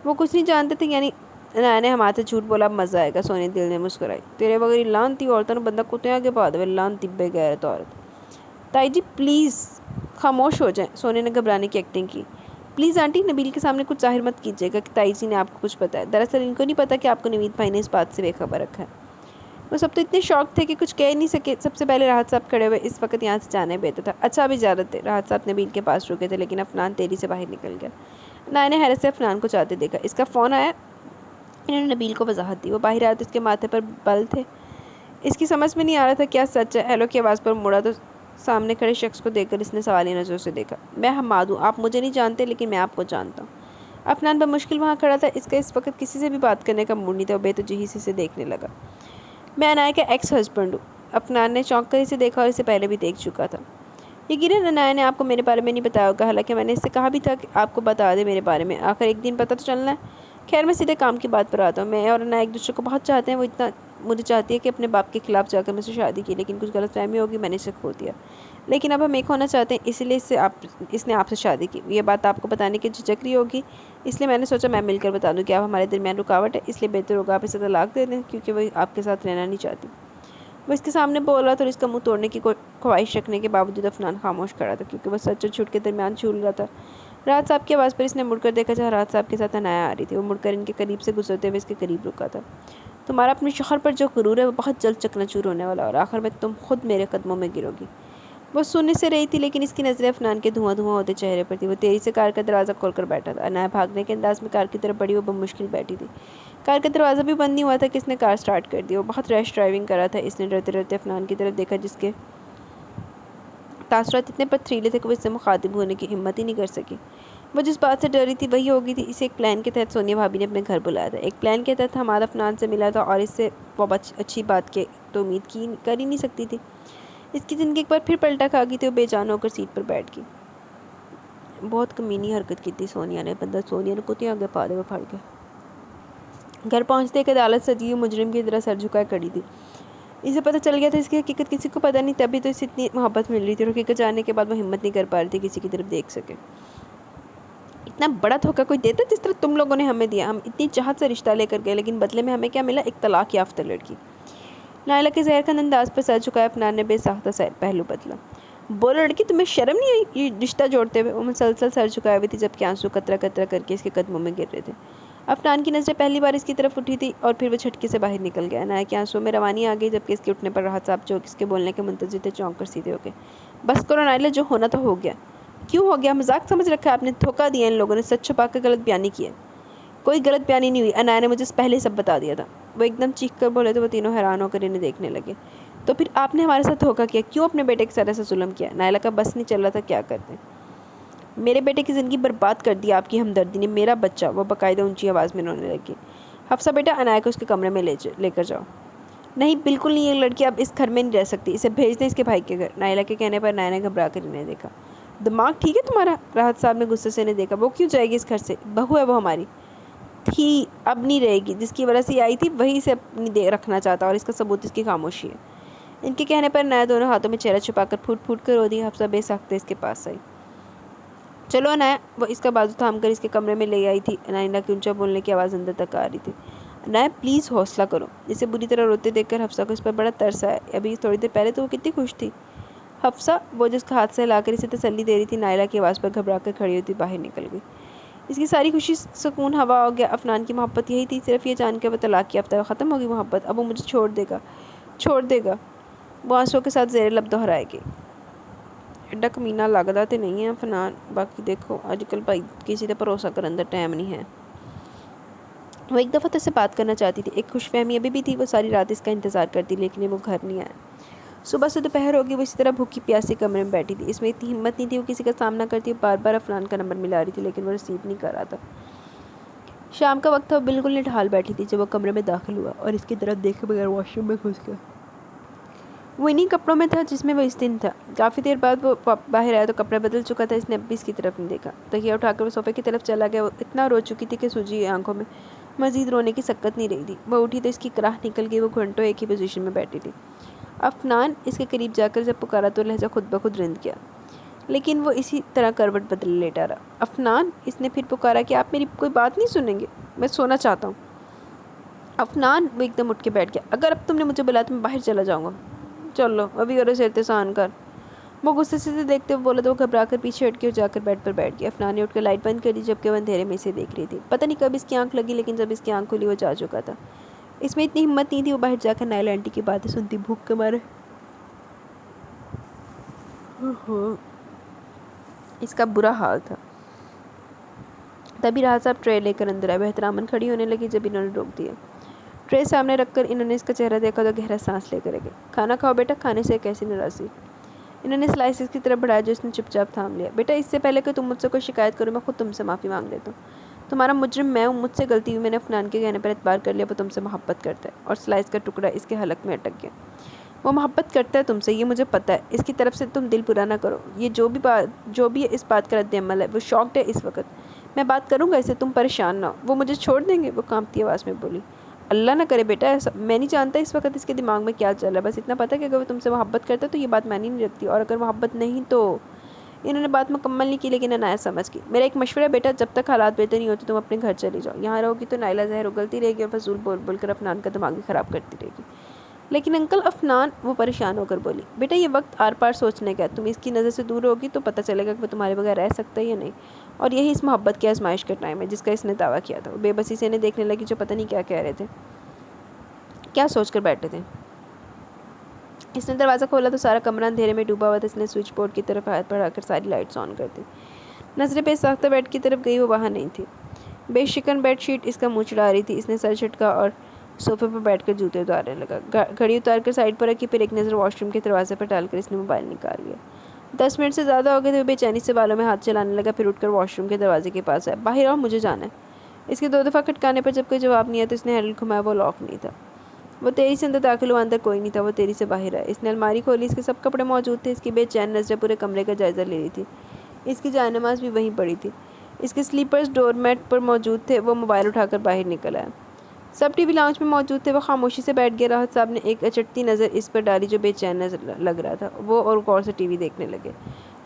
وہ کچھ نہیں جانتے تھے، یعنی عنایہ نے ہمارے سے جھوٹ بولا، اب مزہ آئے گا۔ سونے دل نے مسکرائی۔ تیرے بغیر لانتی عورتوں نے بندہ کتے آگے پا دے، لانتی بے غیرت عورت۔ تائی جی پلیز خاموش ہو جائیں، سونے نے گھبرانے کی ایکٹنگ کی۔ پلیز آنٹی، نبیل کے سامنے کچھ ظاہر مت کیجیے گا کہ تائی جی نے آپ کو کچھ بتایا۔ دراصل ان کو نہیں پتا کہ آپ کو نوید بھائی نے اس بات سے بے خبر رکھا ہے۔ وہ سب تو اتنے شوق تھے کہ کچھ کہہ نہیں سکے۔ سب سے پہلے راحت صاحب کھڑے ہوئے، اس وقت یہاں سے جانا بہتر تھا۔ اچھا اب اجازت دے۔ راحت صاحب نبیل کے پاس رکے تھے، لیکن عفنان تیزی سے باہر نکل گیا۔ عنایہ نے حیرت سے عفنان کو جاتے دیکھا۔ اس کا فون آیا؟ انہوں نے نبیل کو وضاحت دی۔ وہ باہر آئے تو اس کے ماتھے پر بل تھے۔ اس کی سمجھ میں نہیں آ رہا تھا کیا سچ ہے۔ ہیلو کی آواز پر مڑا تو سامنے کھڑے شخص کو دیکھ کر اس نے سوالیہ نظروں سے دیکھا۔ میں حماد ہوں، آپ مجھے نہیں جانتے، لیکن میں آپ کو جانتا ہوں۔ عفنان بمشکل وہاں کھڑا تھا، اس کا اس وقت کسی سے بھی بات کرنے کا موڈ نہیں تھا۔ وہ بے توجہی سے اسے دیکھنے لگا۔ میں عنایہ کا ایکس ہسبینڈ ہوں۔ عفنان نے چونک کر اسے دیکھا، اور اسے پہلے بھی دیکھ چکا تھا۔ یقیناً عنایہ نے آپ کو میرے بارے میں نہیں بتایا ہوگا، حالانکہ میں نے اس سے کہا بھی تھا کہ آپ کو بتا دے میرے بارے میں، آخر ایک دن پتہ تو چلنا ہے۔ خیر میں سیدھے کام کی بات پر آتا ہوں۔ میں اور عنایہ ایک دوسرے کو بہت چاہتے ہیں، وہ اتنا مجھے چاہتی ہے کہ اپنے باپ کے خلاف جا کر مجھ سے شادی کی، لیکن کچھ غلط فہمی ہوگی، میں نے اسے کھو دیا۔ لیکن اب ہم ایک ہونا چاہتے ہیں، اسی لیے اس نے آپ سے شادی کی۔ یہ بات آپ کو بتانے کی جھجک رہی ہوگی، اس لیے میں نے سوچا میں مل کر بتا دوں کہ آپ ہمارے درمیان رکاوٹ ہے، اس لیے بہتر ہوگا آپ اسے طلاق دے دیں، کیونکہ وہ آپ کے ساتھ رہنا نہیں چاہتی۔ وہ اس کے سامنے بول رہا تھا، اور اس کا منہ توڑنے کی خواہش رکھنے کے باوجود عفنان خاموش کھڑا تھا، کیونکہ وہ سچ اور جھوٹ کے درمیان جھول رہا تھا۔ راحت صاحب کی آواز پر اس نے مڑ کر دیکھا، جہاں راحت صاحب کے ساتھ عنایہ آ رہی تھی۔ وہ مڑ کر ان کے قریب سے گزرتے ہوئے اس کے قریب رکا تھا۔ تمہارا اپنے شوہر پر جو غرور ہے وہ بہت جلد چکنا چور ہونے والا، اور آخر میں تم خود میرے قدموں میں گرو گی۔ وہ سننے سے رہی تھی، لیکن اس کی نظریں عفنان کے دھواں دھواں ہوتے چہرے پر تھی۔ وہ تیزی سے کار کا دروازہ کھول کر بیٹھا تھا۔ عنایہ بھاگنے کے انداز میں کار کی طرف بڑھی، وہ بمشکل بیٹھی تھی۔ کار کا دروازہ بھی بند نہیں ہوا تھا کہ اس نے کار سٹارٹ کر دی۔ وہ بہت ریش ڈرائیونگ کر رہا تھا۔ اس نے ڈرتے ڈرتے عفنان کی طرف دیکھا، جس کے تاثرات اتنے پتھریلے تھے کہ وہ اس سے مخاطب ہونے کی ہمت ہی نہیں کر سکی۔ وہ جس بات سے ڈر رہی تھی وہی ہو گئی تھی۔ اسے ایک پلان کے تحت سونیا بھابی نے اپنے گھر بلایا تھا۔ ایک پلان کے تحت حماد عفنان سے ملا تھا، اور اس سے وہ اچھی بات کی تو امید کر ہی نہیں سکتی تھی۔ اس کی زندگی ایک بار پھر پلٹا کھا گئی تھی۔ وہ بے جان ہو کر سیٹ پر بیٹھ گئی۔ بہت کمینی حرکت کی تھی سونیا نے، بندہ سونیا نے کتے آگے پا دے وہ پھڑ گئے۔ گھر پہنچتے ایک عدالت سجی ہوئی مجرم کی طرح سر جھکائے کھڑی تھی۔ اسے پتہ چل گیا تھا اس کی حقیقت کسی کو پتہ نہیں، تبھی تو اسے اتنی محبت مل رہی تھی، اور حقیقت جاننے کے بعد وہ ہمت نہیں کر پا رہی تھی کسی کی طرف دیکھ سکے۔ اتنا بڑا دھوکہ کوئی دیتا جس طرح تم لوگوں نے ہمیں دیا؟ ہم اتنی چاہت سے رشتہ لے کر گئے، لیکن بدلے میں ہمیں کیا ملا؟ ایک طلاق یافتہ لڑکی۔ نائلہ کے زہر خند انداز پر سر جھکایا عفنان نے بے ساختہ پہلو بدلا۔ بولو لڑکی، تمہیں شرم نہیں آئی یہ رشتہ جوڑتے ہوئے؟ وہ مسلسل سر جھکائے ہوئے تھی، جبکہ آنسو قطرہ قطرہ کر کے اس کے قدموں میں گر رہے تھے۔ عفنان کی نظریں پہلی بار اس کی طرف اٹھی تھی، اور پھر وہ جھٹکے سے باہر نکل گیا۔ عنایہ کے آنسوؤں میں روانی آ گئی، جبکہ اس کے اٹھنے پر راحت صاحب جو اس کے بولنے کے منتظر تھے چونک کر سیدھے ہو گئے۔ بس کرو نائلہ، جو ہونا تو ہو گیا۔ کیوں ہو گیا؟ مذاق سمجھ رکھا ہے آپ نے؟ دھوکہ دیا ان لوگوں نے، سچ چھپا کر غلط بیانی کی ہے۔ کوئی غلط بیانی نہیں ہوئی، عنایہ نے مجھے پہلے سب بتا دیا تھا۔ وہ ایک دم چیخ کر بولے تو وہ تینوں حیران ہو کر انہیں دیکھنے لگے۔ تو پھر آپ نے ہمارے ساتھ دھوکہ کیا؟ کیوں اپنے بیٹے کے ساتھ ایسا ظلم کیا؟ نائلہ کا بس نہیں چل رہا تھا کیا کرتے۔ میرے بیٹے کی زندگی برباد کر دی آپ کی ہمدردی نے، میرا بچہ۔ وہ باقاعدہ اونچی آواز میں رونے لگی۔ حفصہ بیٹا، عنایہ کو اس کے کمرے میں لے کر جاؤ۔ نہیں بالکل نہیں، یہ لڑکی اب اس گھر میں نہیں رہ سکتی، اسے بھیج دیں اس کے بھائی کے گھر۔ نائلہ کے کہنے پر عنایہ نے گھبرا کر انہیں دیکھا۔ دماغ ٹھیک ہے تمہارا؟ راحت صاحب نے غصے سے انہیں دیکھا۔ وہ کیوں جائے گی اس گھر سے؟ بہو ہے وہ ہماری۔ تھی، اب نہیں رہے گی۔ جس کی وجہ سے یہ آئی تھی وہی اسے اپنی رکھنا چاہتا، اور اس کا ثبوت اس کی خاموشی ہے۔ ان کے کہنے پر عنایہ دونوں ہاتھوں میں چہرہ چھپا کر پھوٹ پھوٹ کر رو دی۔ حفصہ بے ساختہ اس کے پاس آئی۔ چلو عنایہ، وہ اس کا بازو تھام کر اس کے کمرے میں لے آئی تھی۔ عنایہ کی اونچا بولنے کی آواز اندر تک آ رہی تھی۔ عنایہ پلیز حوصلہ کرو۔ اسے بری طرح روتے دیکھ کر حفصہ کو اس پر بڑا ترس آیا۔ ابھی تھوڑی دیر پہلے تو وہ کتنی خوش تھی۔ حفصہ، وہ جس کا ہاتھ سے ہلا کر اسے تسلی دے رہی تھی، نائلہ کی آواز پر گھبرا کر کھڑی ہوتی باہر نکل گئی۔ اس کی ساری خوشی سکون ہوا ہو گیا۔ عفنان کی محبت یہی تھی، صرف یہ جان کے وہ طلاق یافتہ ختم ہوگی محبت، اب وہ مجھے چھوڑ دے گا۔ وہ آنسوؤں کے ساتھ زیر لب دہرائے گی۔ ایڈا کمینہ لگدا تے نہیں ہے عفنان، باقی دیکھو اج کل بھائی کسی تے بھروسہ کرن دا ٹائم نہیں ہے۔ وہ ایک دفعہ تو سے بات کرنا چاہتی تھی، ایک خوش فہمی ابھی بھی تھی، وہ ساری رات اس کا انتظار کرتی لیکن وہ گھر نہیں آیا۔ صبح سے دوپہر ہوگی، وہ اسی طرح بھوکی پیاسی کمرے میں بیٹھی تھی، اس میں اتنی ہمت نہیں تھی وہ کسی کا سامنا کرتی، بار بار عفنان کا نمبر ملا رہی تھی لیکن وہ ریسیو نہیں کر رہا تھا۔ شام کا وقت تھا، وہ بالکل نڈھال بیٹھی تھی جب وہ کمرے میں داخل ہوا اور اس کی طرف دیکھے بغیر واش روم میں گھس گیا۔ وہ انہی کپڑوں میں تھا جس میں وہ اس دن تھا۔ کافی دیر بعد وہ باہر آیا تو کپڑا بدل چکا تھا، اس نے اب بھی اس کی طرف نہیں دیکھا۔ تکیہ اٹھا کر وہ صوفے کی طرف چلا گیا، وہ اتنا رو چکی تھی کہ سوجی آنکھوں میں مزید رونے کی سکت نہیں رہی تھی۔ وہ اٹھی تو اس کی کراہ نکل گئی، وہ گھنٹوں ایک ہی پوزیشن میں بیٹھی تھی۔ عفنان اس کے قریب جا کر جب پکارا تو لہجہ خود بخود رند گیا، لیکن وہ اسی طرح کروٹ بدلے لیٹا رہا۔ عفنان، اس نے پھر پکارا کہ آپ میری کوئی بات نہیں سنیں گے؟ میں سونا چاہتا ہوں۔ عفنان، وہ ایک دم اٹھ کے بیٹھ گیا۔ اگر اب تم نے مجھے بلایا تو میں باہر چلا جاؤں گا۔ چلو ابھی کرو سے احتسان کر۔ وہ غصے سے دیکھتے ہوئے بولا تو وہ گھبرا کر پیچھے ہٹ کے جا کر بیڈ پر بیٹھ گیا۔ عفنان نے اٹھ کر لائٹ بند کر دی جبکہ وہ اندھیرے میں اسے دیکھ رہی تھی۔ پتہ نہیں کب اس کی آنکھ لگی لیکن جب اس کی آنکھ کھلی وہ جا چکا تھا۔ اس میں اتنی ہمت نہیں تھی وہ باہر جا کر نائلہ آنٹی کی باتیں سنتی، بھوک کے مارے اس کا برا حال تھا۔ تبھی راحت صاحب ٹرے لے کر اندر آئے، وہ احتراماً کھڑی ہونے لگی جب انہوں نے روک دیا۔ ٹرے سامنے رکھ کر انہوں نے اس کا چہرہ دیکھا تو گہرا سانس لے کر گئے۔ کھانا کھاؤ بیٹا، کھانے سے کیسی ناراضی؟ انہوں نے سلائسز کی طرف بڑھایا جو اس نے چپ چاپ تھام لیا۔ بیٹا اس سے پہلے کہ تم مجھ سے کوئی شکایت کرو میں خود تم سے معافی مانگ لیتا ہوں۔ تمہارا مجرم میں ہوں، مجھ سے غلطی ہوئی، میں نے عفنان کے کہنے پر اعتبار کر لیا، وہ تم سے محبت کرتا ہے۔ اور سلائس کا ٹکڑا اس کے حلق میں اٹک گیا۔ وہ محبت کرتا ہے تم سے، یہ مجھے پتہ ہے، اس کی طرف سے تم دل برا نہ کرو۔ یہ جو بھی اس بات کا رد عمل ہے وہ شاکڈ ہے اس وقت۔ میں بات کروں گا اس سے، تم پریشان نہ ہو۔ وہ مجھے چھوڑ دیں گے؟ وہ کانپتی آواز میں بولی۔ اللہ نہ کرے بیٹا ایسا، میں نہیں جانتا اس وقت اس کے دماغ میں کیا چل رہا ہے، بس اتنا پتہ ہے کہ اگر وہ تم سے محبت کرتا ہے تو یہ بات معنی نہیں رکھتی، اور اگر محبت نہیں تو… انہوں نے بات مکمل نہیں کی لیکن عنایت سمجھ گئی۔ میرا ایک مشورہ ہے بیٹا، جب تک حالات بہتر نہیں ہوتے تم اپنے گھر چلی جاؤ، یہاں رہو گی تو نائلہ زہر اگلتی رہے گی اور فضول بول بول کر عفنان کا دماغ بھی خراب کرتی رہے گی۔ لیکن انکل عفنان، وہ پریشان ہو کر بولی۔ بیٹا یہ وقت آر پار سوچنے کا ہے، تم اس کی نظر سے دور ہوگی تو پتہ چلے گا کہ وہ تمہارے بغیر رہ سکتا ہے یا نہیں، اور یہی اس محبت کی آزمائش کا ٹائم ہے جس کا اس نے دعویٰ کیا تھا۔ وہ بے بسی سے انہیں دیکھنے لگی جو پتہ نہیں کیا کہہ رہے تھے، کیا سوچ کر بیٹھے تھے۔ اس نے دروازہ کھولا تو سارا کمرہ اندھیرے میں ڈوبا ہوا تھا۔ اس نے سوئچ بورڈ کی طرف ہاتھ بڑھا کر ساری لائٹس آن کر دی۔ نظریں بے ساختہ بیڈ کی طرف گئی، وہ وہاں نہیں تھی۔ بے شکن بیڈ شیٹ اس کا منہ چڑھا رہی تھی۔ اس نے سر جھٹکا اور صوفے پر بیٹھ کر جوتے اتارنے لگا۔ گھڑی اتار کر سائڈ پر رکھی، پھر ایک نظر واش روم کے دروازے پر ڈال کر اس نے موبائل نکال لیا۔ 10 منٹ سے زیادہ ہو گئے تھے، وہ بے چینی سے بالوں میں ہاتھ چلانے لگا، پھر اٹھ کر واش روم کے دروازے کے پاس آیا۔ باہر آؤ، مجھے جانا ہے۔ اس کے 2 دفعہ کھٹکانے پر جب کوئی جواب نہیں آیا تو اس نے ہینڈل گھمایا، وہ لاک نہیں تھا۔ وہ تیزی سے اندر داخل ہوا، اندر کوئی نہیں تھا، وہ تیزی سے باہر آیا۔ اس نے الماری کھولی، اس کے سب کپڑے موجود تھے۔ اس کی بے چین نظریں پورے کمرے کا جائزہ لے رہی تھی۔ اس کی جائے نماز بھی وہیں پڑی تھی، اس کے سلیپرز ڈور میٹ پر موجود تھے۔ وہ موبائل اٹھا کر باہر نکل آیا۔ سب ٹی وی لاؤنج میں موجود تھے، وہ خاموشی سے بیٹھ گیا۔ راحت صاحب نے ایک اچٹتی نظر اس پر ڈالی جو بے چین نظر لگ رہا تھا، وہ اور غور سے ٹی وی دیکھنے لگے۔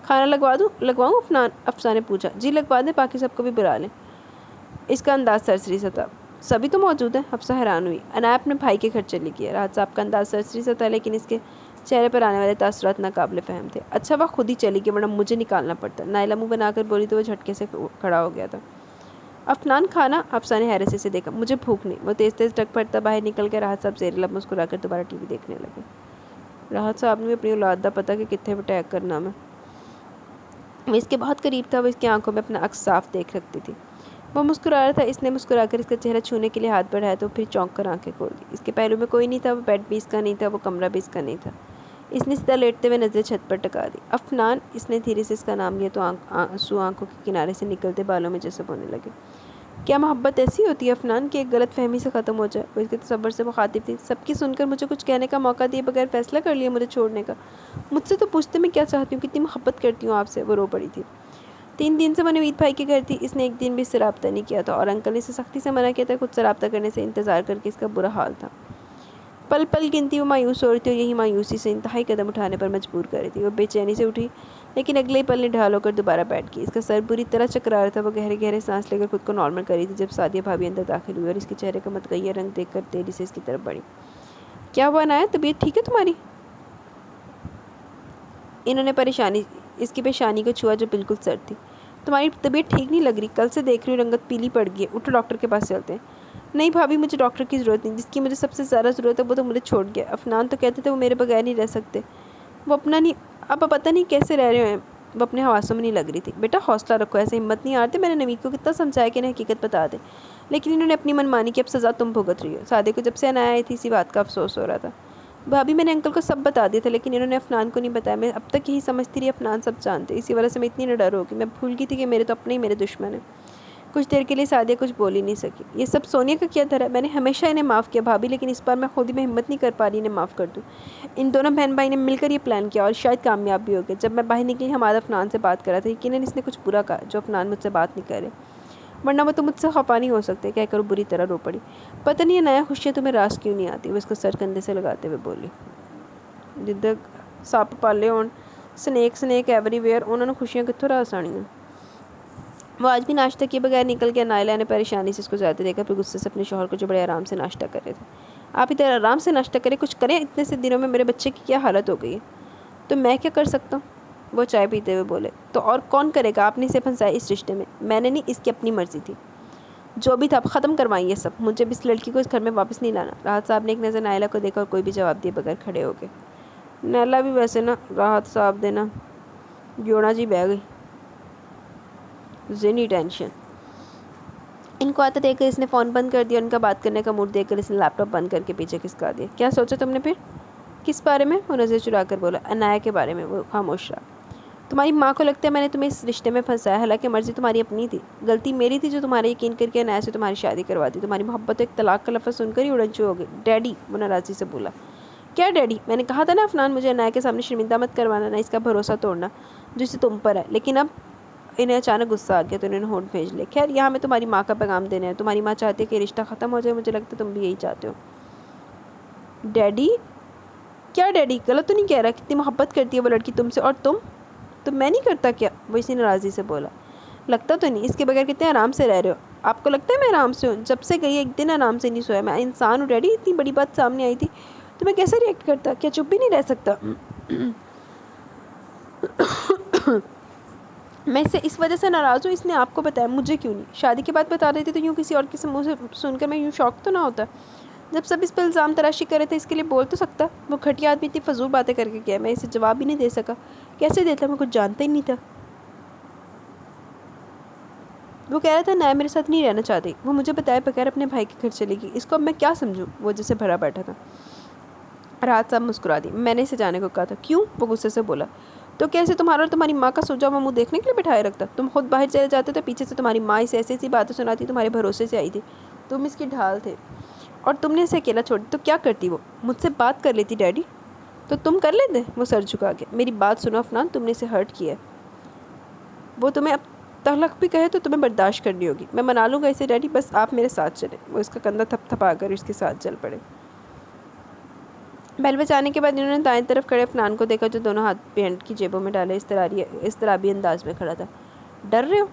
کھانا لگواؤں افسانہ نے پوچھا۔ جی لگوا دیں، باقی سب کو بھی بلا لیں۔ اس کا انداز سرسری سا تھا۔ سبھی تو موجود ہیں؟ حفصہ حیران ہوئی۔ عنایت اپنے بھائی کے گھر چلی گئی ہے۔ راحت صاحب کا انداز سرسری سا تھا لیکن اس کے چہرے پر آنے والے تاثرات ناقابل فہم تھے۔ اچھا وہ خود ہی چلی گئی ورنہ مجھے نکالنا پڑتا۔ نائلہ منہ بنا کر بولی تو وہ جھٹکے سے کھڑا ہو گیا تھا۔ عفنان کھانا؟ حفصہ نے حیرت سے دیکھا۔ مجھے بھوک نہیں۔ وہ تیز تیز ٹک پڑتا باہر نکل گیا۔ راحت صاحب زیر لب مسکرا کر دوبارہ ٹی وی دیکھنے لگے۔ راحت صاحب نے بھی اپنی اولاد دا پتہ کہ کتنے اٹیک کرنا میں، وہ اس کے بہت قریب تھا، وہ اس کی آنکھوں میں اپنا عکس صاف دیکھ رکھتی تھی۔ وہ مسکرا رہا تھا۔ اس نے مسکرا کر اس کا چہرہ چھونے کے لیے ہاتھ بڑھایا تو پھر چونک کر آنکھیں کھول دی۔ اس کے پہلو میں کوئی نہیں تھا، وہ بیڈ بھی اس کا نہیں تھا، وہ کمرہ بھی اس کا نہیں تھا۔ اس نے سیدھا لیٹتے ہوئے نظریں چھت پر ٹکا دی۔ عفنان، اس نے دھیرے سے اس کا نام لیا تو آنسو آنکھوں کے کنارے سے نکلتے بالوں میں جذب ہونے لگے۔ کیا محبت ایسی ہوتی ہے عفنان کہ ایک غلط فہمی سے ختم ہو جائے؟ وہ اس کے تصور سے مخاطب تھی۔ سب کی سن کر مجھے کچھ کہنے کا موقع دیے بغیر فیصلہ کر لیا مجھے چھوڑنے کا؟ مجھ سے تو پوچھتے میں کیا چاہتی ہوں، کتنی محبت کرتی ہوں آپ سے؟ وہ رو پڑی تھی۔ 3 دن سے وہ نوید بھائی کے گھر تھی، اس نے ایک دن بھی اس سے رابطہ نہیں کیا تھا اور انکل نے اسے سختی سے منع کیا تھا۔ خود سے رابطہ کرنے سے انتظار کر کے اس کا برا حال تھا۔ پل پل گنتی وہ مایوس ہو رہی تھی اور یہی مایوسی سے انتہائی قدم اٹھانے پر مجبور کر رہی تھی۔ وہ بے چینی سے اٹھی لیکن اگلے ہی پل نڈھال ہو کر دوبارہ بیٹھ گئی۔ اس کا سر بری طرح چکرا رہا تھا۔ وہ گہرے گہرے سانس لے کر خود کو نارمل کر رہی تھی جب سعدیہ بھابھی اندر داخل ہوئی اور اس کے چہرے کا متغیر رنگ دیکھ کر تیزی سے اس کی طرف بڑھی۔ کیا ہوا عنایت، طبیعت ٹھیک ہے تمہاری؟ انہوں نے اس کی پیشانی کو چھوا جو بالکل سرد تھی۔ تمہاری طبیعت ٹھیک نہیں لگ رہی، کل سے دیکھ رہی ہوں رنگت پیلی پڑ گئی ہے، اٹھو ڈاکٹر کے پاس چلتے ہیں۔ نہیں بھابھی، مجھے ڈاکٹر کی ضرورت نہیں، جس کی مجھے سب سے زیادہ ضرورت ہے وہ تو مجھے چھوڑ گیا۔ عفنان تو کہتے تھے وہ میرے بغیر نہیں رہ سکتے، وہ اپنا نہیں، اب پتہ نہیں کیسے رہ رہے ہیں۔ وہ اپنے حواسوں میں نہیں لگ رہی تھی۔ بیٹا حوصلہ رکھو، ایسے ہمت نہیں ہارتے۔ میں نے نوید کو کتنا سمجھایا کہ انہیں حقیقت بتا دے، لیکن انہوں نے اپنی من مانی کی اب سزا تم بھگت رہی ہو۔ سعدیہ کو جب سے عنایا آئی تھی اسی بات کا افسوس ہو رہا تھا۔ بھابی میں نے انکل کو سب بتا دیا تھا، لیکن انہوں نے عفنان کو نہیں بتایا۔ میں اب تک یہی سمجھتی رہی عفنان سب جانتے، اسی وجہ سے میں اتنی ڈر ہو گئی۔ میں بھول گئی تھی کہ میرے تو اپنے ہی میرے دشمن ہیں۔ کچھ دیر کے لیے سعدیہ کچھ بول ہی نہیں سکی۔ یہ سب سونیا کا کیا دھرا ہے؟ میں نے ہمیشہ انہیں معاف کیا بھابی، لیکن اس بار میں خود ہی میں ہمت نہیں کر پا رہی انہیں معاف کر دوں۔ ان دونوں بہن بھائی نے مل کر یہ پلان کیا اور شاید کامیاب بھی ہو گئے۔ جب میں باہر نکلی حماد عفنان سے بات کر رہا تھا، یقیناً اس نے کچھ برا کہا جو عفنان مجھ سے بات نہیں کرے، ورنہ وہ تو مجھ سے خفا نہیں ہو سکتے، کہہ کر وہ بری طرح رو پڑی۔ پتہ نہیں یہ نیا خوشیاں تمہیں راس کیوں نہیں آتی، وہ اس کو سر کندھے سے لگاتے ہوئے بولی۔ جدک سپ پالے ہون سنیک ایوری ویئر، انہوں نے خوشیاں کتوں راس آنی ہیں۔ وہ آج بھی ناشتہ کیے بغیر نکل گیا۔ نائلہ نے پریشانی سے اس کو جاتے دیکھا، پھر غصے سے اپنے شوہر کو جو بڑے آرام سے ناشتہ کر رہے تھے۔ آپ ادھر آرام سے ناشتہ کریں، کچھ کریں، اتنے سے دنوں میں میرے بچے کی کیا حالت ہو گئی ہے۔ تو میں کیا کر سکتا ہوں؟ وہ چائے پیتے ہوئے بولے۔ تو اور کون کرے گا؟ آپ نے اسے پھنسایا اس رشتے میں نے نہیں، اس کی اپنی مرضی تھی۔ جو بھی تھا اب ختم کروائیں یہ سب، مجھے بھی اس لڑکی کو اس گھر میں واپس نہیں لانا۔ راحت صاحب نے ایک نظر نائلہ کو دیکھا اور کوئی بھی جواب دیے بغیر کھڑے ہو گئے۔ نائلہ بھی ویسے نا راحت صاحب دینا جوڑا جی بہ گئی، ذہنی ٹینشن۔ ان کو آتے دیکھ کر اس نے فون بند کر دیا، ان کا بات کرنے کا موڈ دیکھ کر اس نے لیپ ٹاپ بند کر کے پیچھے کھسکا دیا۔ کیا سوچا تم نے پھر؟ کس بارے میں؟ وہ نظر چرا کر بولا۔ عنایہ کے بارے میں۔ وہ خاموش رہا۔ تمہاری ماں کو لگتا ہے میں نے تمہیں اس رشتے میں پھنسایا، حالانکہ مرضی تمہاری اپنی تھی۔ غلطی میری تھی جو تمہارے یقین کر کے عنایہ سے تمہاری شادی کروا دی۔ تمہاری محبت ایک طلاق کا لفظ سن کر ہی اڑنچو ہو گئی۔ ڈیڈی، وہ ناراضی سے بولا۔ کیا ڈیڈی؟ میں نے کہا تھا نا عفنان، مجھے عنایہ کے سامنے شرمندہ مت کروانا، نہ اس کا بھروسہ توڑنا جو اسے تم پر ہے۔ لیکن اب انہیں اچانک غصہ آ گیا تو انہوں نے ہونٹ بھیج لیا۔ خیر یہاں میں تمہاری ماں کا پیغام دینا ہے۔ تمہاری ماں چاہتی ہے کہ یہ رشتہ ختم ہو جائے، مجھے لگتا ہے تم بھی یہی چاہتے ہو۔ ڈیڈی؟ کیا ڈیڈی؟ غلط تو نہیں کہہ رہا؟ کتنی محبت کرتی ہے وہ لڑکی تم سے، اور تم؟ تو میں نہیں کرتا کیا؟ وہ اسی ناراضی سے بولا۔ لگتا تو نہیں، اس کے بغیر کتنے آرام سے رہ رہے ہو۔ آپ کو لگتا ہے میں آرام سے ہوں؟ جب سے گئی ایک دن آرام سے نہیں سویا۔ میں انسان ہوں ڈیڈی، اتنی بڑی بات سامنے آئی تھی تو میں کیسے ریئیکٹ کرتا؟ کیا چپ بھی نہیں رہ سکتا؟ میں اسے اس وجہ سے ناراض ہوں اس نے آپ کو بتایا، مجھے کیوں نہیں؟ شادی کے بعد بتا رہی تھی تو یوں کسی اور کے منہ سے سن کر میں یوں شوق تو نہ ہوتا؟ جب سب اس پہ الزام تراشی کر رہے تھے اس کے لیے بول تو سکتا۔ وہ گھٹیا آدمی اتنی فضول باتیں کر کے گیا، میں اسے جواب بھی نہیں دے سکا۔ کیسے دیتا؟ میں کچھ جانتا ہی نہیں تھا۔ وہ کہہ رہا تھا نائلہ میرے ساتھ نہیں رہنا چاہتی، وہ مجھے بتائے بغیر اپنے بھائی کے گھر چلے گی، اس کو اب میں کیا سمجھوں؟ وہ جیسے بھرا بیٹھا تھا۔ راحت صاحب مسکرا دی۔ میں نے اسے جانے کو کہا تھا۔ کیوں؟ وہ غصے سے بولا۔ تو کیسے تمہارا اور تمہاری ماں کا سوجا ہوا منہ دیکھنے کے لیے بٹھائے رکھتا؟ تم خود باہر چلے جاتے تو پیچھے سے تمہاری ماں اسے ایسی ایسی باتیں سناتی، تمہارے بھروسے سے آئی تھی، تم اس کی ڈھال تھے، اور تم نے اسے اکیلا چھوڑ دیا تو کیا کرتی وہ؟ مجھ سے بات کر لیتی ڈیڈی۔ تو تم کر لیتے؟ وہ سر جھکا گیا۔ میری بات سنو عفنان، تم نے اسے ہرٹ کیا ہے، وہ تمہیں اب طلاق بھی کہے تو تمہیں برداشت کرنی ہوگی۔ میں منا لوں گا اسے ڈیڈی، بس آپ میرے ساتھ چلیں۔ وہ اس کا کندھا تھپ تھپا کر اس کے ساتھ چل پڑے۔ بیل بجانے کے بعد انہوں نے دائیں طرف کھڑے عفنان کو دیکھا جو دونوں ہاتھ پینٹ کی جیبوں میں ڈالے اضطرابی انداز میں کھڑا تھا۔ ڈر رہے ہو؟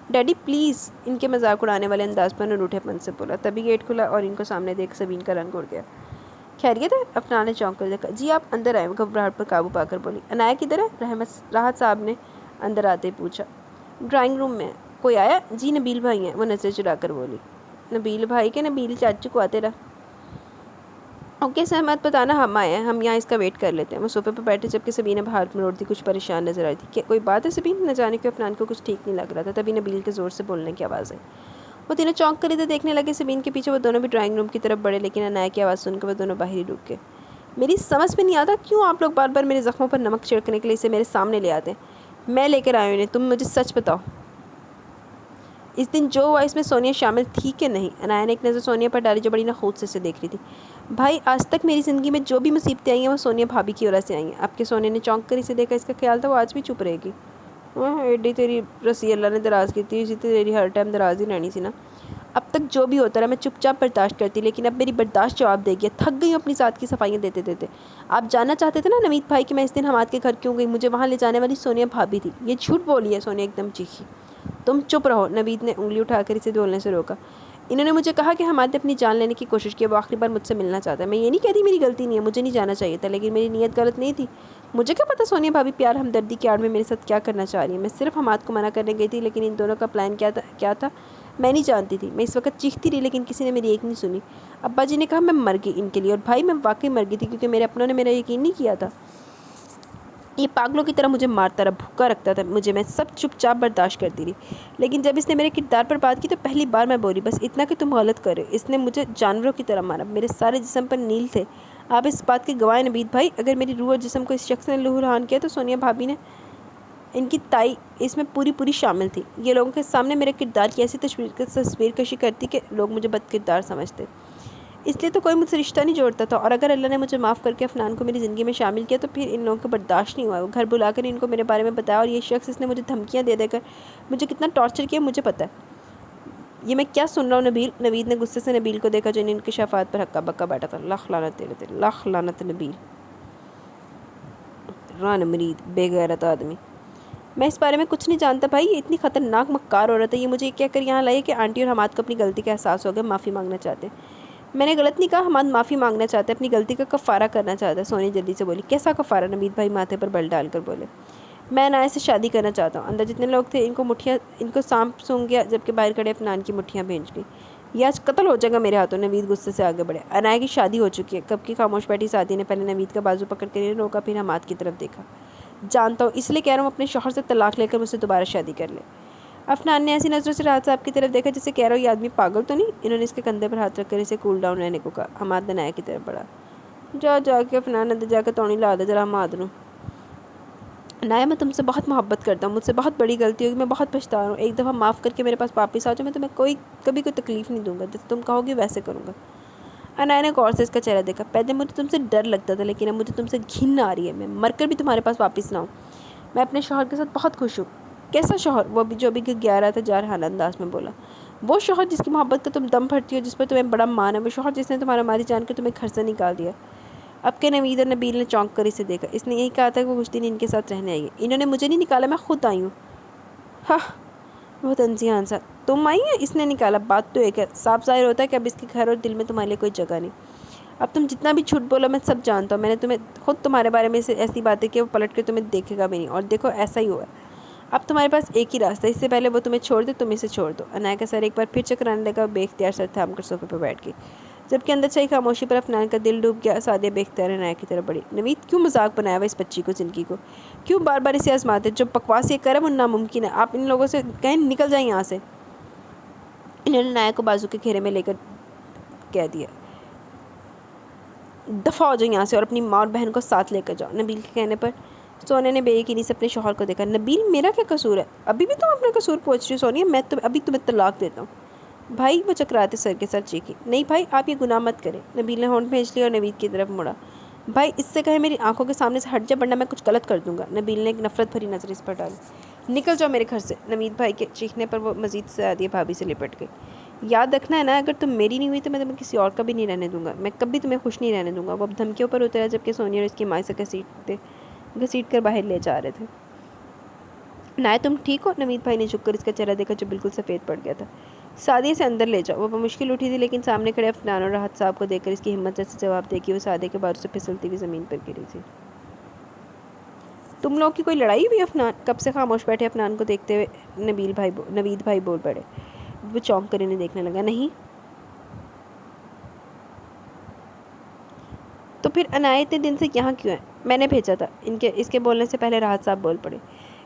ڈیڈی پلیز، ان کے مذاق اڑانے والے انداز پر انہوں روٹھے پن سے بولا۔ تبھی گیٹ کھلا اور ان کو سامنے دیکھ سبین کا رنگ اڑ گیا۔ خیریت ہے؟ عفنان نے چونک کر دیکھا۔ جی آپ اندر آئیں، وہ گھبراہٹ پر قابو پا کر بولی۔ عنایہ کدھر ہے؟ راحت صاحب نے اندر آتے ہی پوچھا۔ ڈرائنگ روم میں ہے۔ کوئی آیا؟ جی نبیل بھائی ہیں، وہ نظر چرا کر بولی۔ نبیل بھائی کے؟ نبیل چاچو کو آتے رہا۔ اوکے سہمت بتانا، ہم آئے ہیں، ہم یہاں اس کا ویٹ کر لیتے ہیں۔ وہ صوفے پر بیٹھے جبکہ سبین نے باہر میں روڑتی کچھ پریشان نظر آئی تھی۔ کہ کوئی بات ہے سبین؟ نہ جانے کیوں عفنان کو کچھ ٹھیک نہیں لگ رہا تھا، تبھی نبیل کے زور سے بولنے کی آواز آئی۔ وہ تینوں چونک کر ادھر دیکھنے لگے سبین کے پیچھے، وہ دونوں بھی ڈرائنگ روم کی طرف بڑھے، لیکن عنایہ کی آواز سن کر وہ دونوں باہر ہی رک گئے۔ میری سمجھ میں نہیں آتا کیوں آپ لوگ بار بار میرے زخموں پر نمک چھڑکنے کے لیے اسے میرے سامنے لے آتے ہیں۔ میں لے کر آئی ہوں انہیں، تم مجھے سچ بتاؤ، اس دن جو ہوا اس میں سونیا شامل تھی کہ نہیں؟ عنایہ نے ایک نظر سونیا پر ڈالی جو بڑی نخوت سے اسے دیکھ رہی تھی۔ بھائی آج تک میری زندگی میں جو بھی مصیبتیں آئی ہیں وہ سونیا بھابی کی وجہ سے آئی ہیں۔ آپ کے سونے نے چونک کر اسے دیکھا، اس کا خیال تھا وہ آج بھی چپ رہے گی۔ ایڈی تیری رسی اللہ نے دراز کی تھی، اسی تیری ہر ٹائم دراز ہی رہنی سی نا۔ اب تک جو بھی ہوتا رہا میں چپ چاپ برداشت کرتی، لیکن اب میری برداشت جواب دے گی۔ تھک گئی ہوں اپنی ذات کی صفائیاں دیتے دیتے۔ آپ جاننا چاہتے تھے نا نوید بھائی کہ میں اس دن حماد کے گھر کیوں گئی؟ مجھے وہاں لے جانے والی سونیا بھابی تھی۔ یہ جھوٹ بولی ہے، سونیا ایک دم چیخی۔ تم چپ رہو، نوید نے انگلی اٹھا کر اسے بولنے سے روکا۔ انہوں نے مجھے کہا کہ حماد نے اپنی جان لینے کی کوشش کی، وہ آخری بار مجھ سے ملنا چاہتا ہے۔ میں یہ نہیں کہتی میری غلطی نہیں ہے، مجھے نہیں جانا چاہیے تھا، لیکن میری نیت غلط نہیں تھی۔ مجھے کیا پتا سونیا بھابی پیار ہمدردی کی آڑ میں میرے ساتھ کیا کرنا چاہ رہی ہے۔ میں صرف حماد کو منع کرنے گئی تھی، لیکن ان دونوں کا پلان کیا تھا میں نہیں جانتی تھی۔ میں اس وقت چیختی رہی لیکن کسی نے میری ایک نہیں سنی۔ ابا جی نے کہا میں مر گئی ان کے لیے، اور بھائی میں واقعی مر گئی تھی کیونکہ میرے اپنوں نے میرا یقین نہیں کیا تھا۔ یہ پاگلوں کی طرح مجھے مارتا رہا، بھوکا رکھتا تھا مجھے، میں سب چپ چاپ برداشت کرتی رہی، لیکن جب اس نے میرے کردار پر بات کی تو پہلی بار میں بولی، بس اتنا کہ تم غلط کر رہے ہو۔ اس نے مجھے جانوروں کی طرح مارا، میرے سارے جسم پر نیل تھے، آپ اس بات کے گواہ ہیں نوید بھائی۔ اگر میری روح اور جسم کو اس شخص نے لہولہان کیا تو سونیا بھابی نے، ان کی تائی اس میں پوری شامل تھی۔ یہ لوگوں کے سامنے میرے کردار کی ایسی تصویر کشی کرتی کہ لوگ مجھے بد کردار سمجھتے، اس لیے تو کوئی مجھ سے رشتہ نہیں جوڑتا تھا، اور اگر اللہ نے مجھے معاف کر کے عفنان کو میری زندگی میں شامل کیا تو پھر ان لوگوں کو برداشت نہیں ہوا، وہ گھر بلا کر ان کو میرے بارے میں بتایا، اور یہ شخص اس نے مجھے دھمکیاں دے کر مجھے کتنا ٹارچر کیا مجھے پتہ ہے۔ یہ میں کیا سن رہا ہوں نبیل؟ نوید نے غصے سے نبیل کو دیکھا جو ان انکشافات پر ہکا بکا بیٹھا تھا۔ لاکھ لعنت تیرے، لاکھ لعنت نبیل، ران مرید، بے غیرت آدمی۔ میں اس بارے میں کچھ نہیں جانتا بھائی، یہ اتنی خطرناک مکار عورت ہے، یہ مجھے کہہ کر یہاں لائی کہ آنٹی اور حماد کو اپنی غلطی کا احساس ہو گیا، معافی مانگنا چاہتے ہیں۔ میں نے غلط نہیں کہا، حماد معافی مانگنا چاہتا ہے، اپنی غلطی کا کفارہ کرنا چاہتا ہے۔ سونی جلدی سے بولی۔ کیسا کفارہ؟ نوید بھائی ماتھے پر بل ڈال کر بولے۔ میں عنایت سے شادی کرنا چاہتا ہوں۔ اندر جتنے لوگ تھے ان کو سانپ سونگ گیا، جبکہ باہر کھڑے عفنان کی مٹھیاں بھیج گئی۔ یہ آج قتل ہو جائے گا میرے ہاتھوں۔ نوید غصے سے آگے بڑھے۔ عنایت کی شادی ہو چکی ہے۔ کب کی خاموش بیٹھی سعدیہ نے پہلے نوید کا بازو پکڑ کے نہیں روکا، پھر حماد کی طرف دیکھا۔ جانتا ہوں، اس لیے کہہ رہا ہوں اپنے شوہر سے طلاق لے کر مجھ سے دوبارہ شادی کر لے۔ عفنان نے ایسی نظروں سے راحت صاحب کی طرف دیکھا جسے کہہ رہا ہو یہ آدمی پاگل تو نہیں۔ انہوں نے اس کے کندھے پر ہاتھ رکھ کر اسے کول ڈاؤن رہنے کو کہا۔ حماد نے عنایت کی طرف بڑھا۔ جا کے عفنان اندر جا کے توڑی لا دے ذرا حماد نو۔ عنایت میں تم سے بہت محبت کرتا ہوں، مجھ سے بہت بڑی غلطی ہوگی، میں بہت پچھتا رہا ہوں، ایک دفعہ معاف کر کے میرے پاس واپس آ جاؤ، میں تمہیں کبھی کوئی تکلیف نہیں دوں گا، جیسے تم کہو گی ویسے کروں گا۔ عنایت نے غور سے اس کا چہرہ دیکھا۔ پہلے مجھے تم سے ڈر لگتا تھا، لیکن اب مجھے تم سے گھن آ رہی ہے، میں مر کر بھی تمہارے پاس واپس نہ ہوں۔ میں اپنے شوہر کے ساتھ بہت خوش ہوں۔ کیسا شوہر؟ وہ جو ابھی گیا رہا تھا جارحانہ انداز میں بولا۔ وہ شوہر جس کی محبت کا تم دم بھرتی ہو، جس پر تمہیں بڑا مان ہے، وہ شوہر جس نے تمہارا ماری جان کر تمہیں گھر سے نکال دیا۔ اب کے نوید اور نبیل نے چونک کر اسے دیکھا۔ اس نے یہی کہا تھا کہ وہ کچھ دن ان کے ساتھ رہنے آئی ہے۔ انہوں نے مجھے نہیں نکالا، میں خود آئی ہوں۔ ہاں، وہ طنزیہ سا، تم آئی ہیں؟ اس نے نکالا، بات تو ایک ہے، صاف ظاہر ہوتا ہے کہ اب اس کے گھر اور دل میں تمہارے لیے کوئی جگہ نہیں۔ اب تم جتنا بھی جھوٹ بولو میں سب جانتا ہوں، میں نے تمہیں خود تمہارے بارے میں ایسی باتیں کہ وہ پلٹ کر تمہیں دیکھے گا بھی نہیں، اور دیکھو ایسا ہی ہوا ہے۔ اب تمہارے پاس ایک ہی راستہ ہے، اس سے پہلے وہ تمہیں چھوڑ دے تم اسے چھوڑ دو۔ عنایت کا سر ایک بار پھر چکرانے لگا، بے اختیار سر تھام کر صوفے پر بیٹھ گئی، جبکہ اندر سے خاموشی پر عفنان کا دل ڈوب گیا۔ سعدیہ بے اختیار عنایت کی طرف بڑھی۔ نوید کیوں مذاق بنایا ہوا اس بچی کو، زندگی کو کیوں بار بار اسے آزماتے؟ جو بکواس یہ کرے وہ ناممکن ہے، آپ ان لوگوں سے کہیں نکل جائیں یہاں سے۔ انہوں نے عنایت کو بازو کے گھیرے میں لے کر کہہ دیا، دفع ہو جاؤ یہاں سے اور اپنی ماں اور بہن کو ساتھ لے کر جاؤ۔ نبیل کے کہنے پر سونیا نے بے یقینی سے اپنے شوہر کو دیکھا۔ نبیل میرا کیا قصور ہے؟ ابھی بھی تم اپنا قصور پوچھ رہی ہو؟ سونیا میں ابھی تمہیں طلاق دیتا ہوں۔ بھائی، وہ چکراتے سر کے ساتھ چیخی۔ نہیں بھائی، آپ یہ گناہ مت کریں۔ نبیل نے ہونٹ بھیج لیا اور نوید کی طرف مڑا۔ بھائی، اس سے کہیں میری آنکھوں کے سامنے سے ہٹ جا، ورنہ میں کچھ غلط کر دوں گا۔ نبیل نے ایک نفرت بھری نظر اس پر ڈالی۔ نکل جاؤ میرے گھر سے۔ نوید بھائی کے چیخنے پر وہ مزید سعدیہ بھابھی سے لپٹ گئی۔ یاد رکھنا ہے نا، اگر تم میری نہیں ہوئی تو میں تمہیں کسی اور کا بھی نہیں رہنے دوں گا، میں کبھی تمہیں خوش نہیں رہنے دوں گا۔ وہ اب دھمکیوں پر اترا، جبکہ سونیا اور اس کی ماں سے گھسیٹ کر باہر لے جا رہے تھے۔ عنایت تم ٹھیک ہو؟ نوید بھائی نے جھک کر اس کا چہرہ دیکھا جو بالکل سفید پڑ گیا تھا۔ سعدیہ سے اندر لے جاؤ۔ وہ بمشکل اٹھی تھی، لیکن سامنے کھڑے عفنان اور راحت صاحب کو دیکھ کر اس کی ہمت سے جواب دے کہ وہ سعدیہ کے بازو سے پھسلتی ہوئی زمین پر گری تھی۔ تم لوگ کی کوئی لڑائی ہوئی؟ عفنان کب سے خاموش بیٹھے عفنان کو دیکھتے ہوئے نوید بھائی بول پڑے۔ وہ چونک کر انہیں دیکھنے لگا۔ نہیں تو پھر عنایت اتنے دن سے یہاں کیوں ہے؟ میں نے بھیجا تھا۔ اس کے بولنے سے پہلے راحت صاحب بول پڑے۔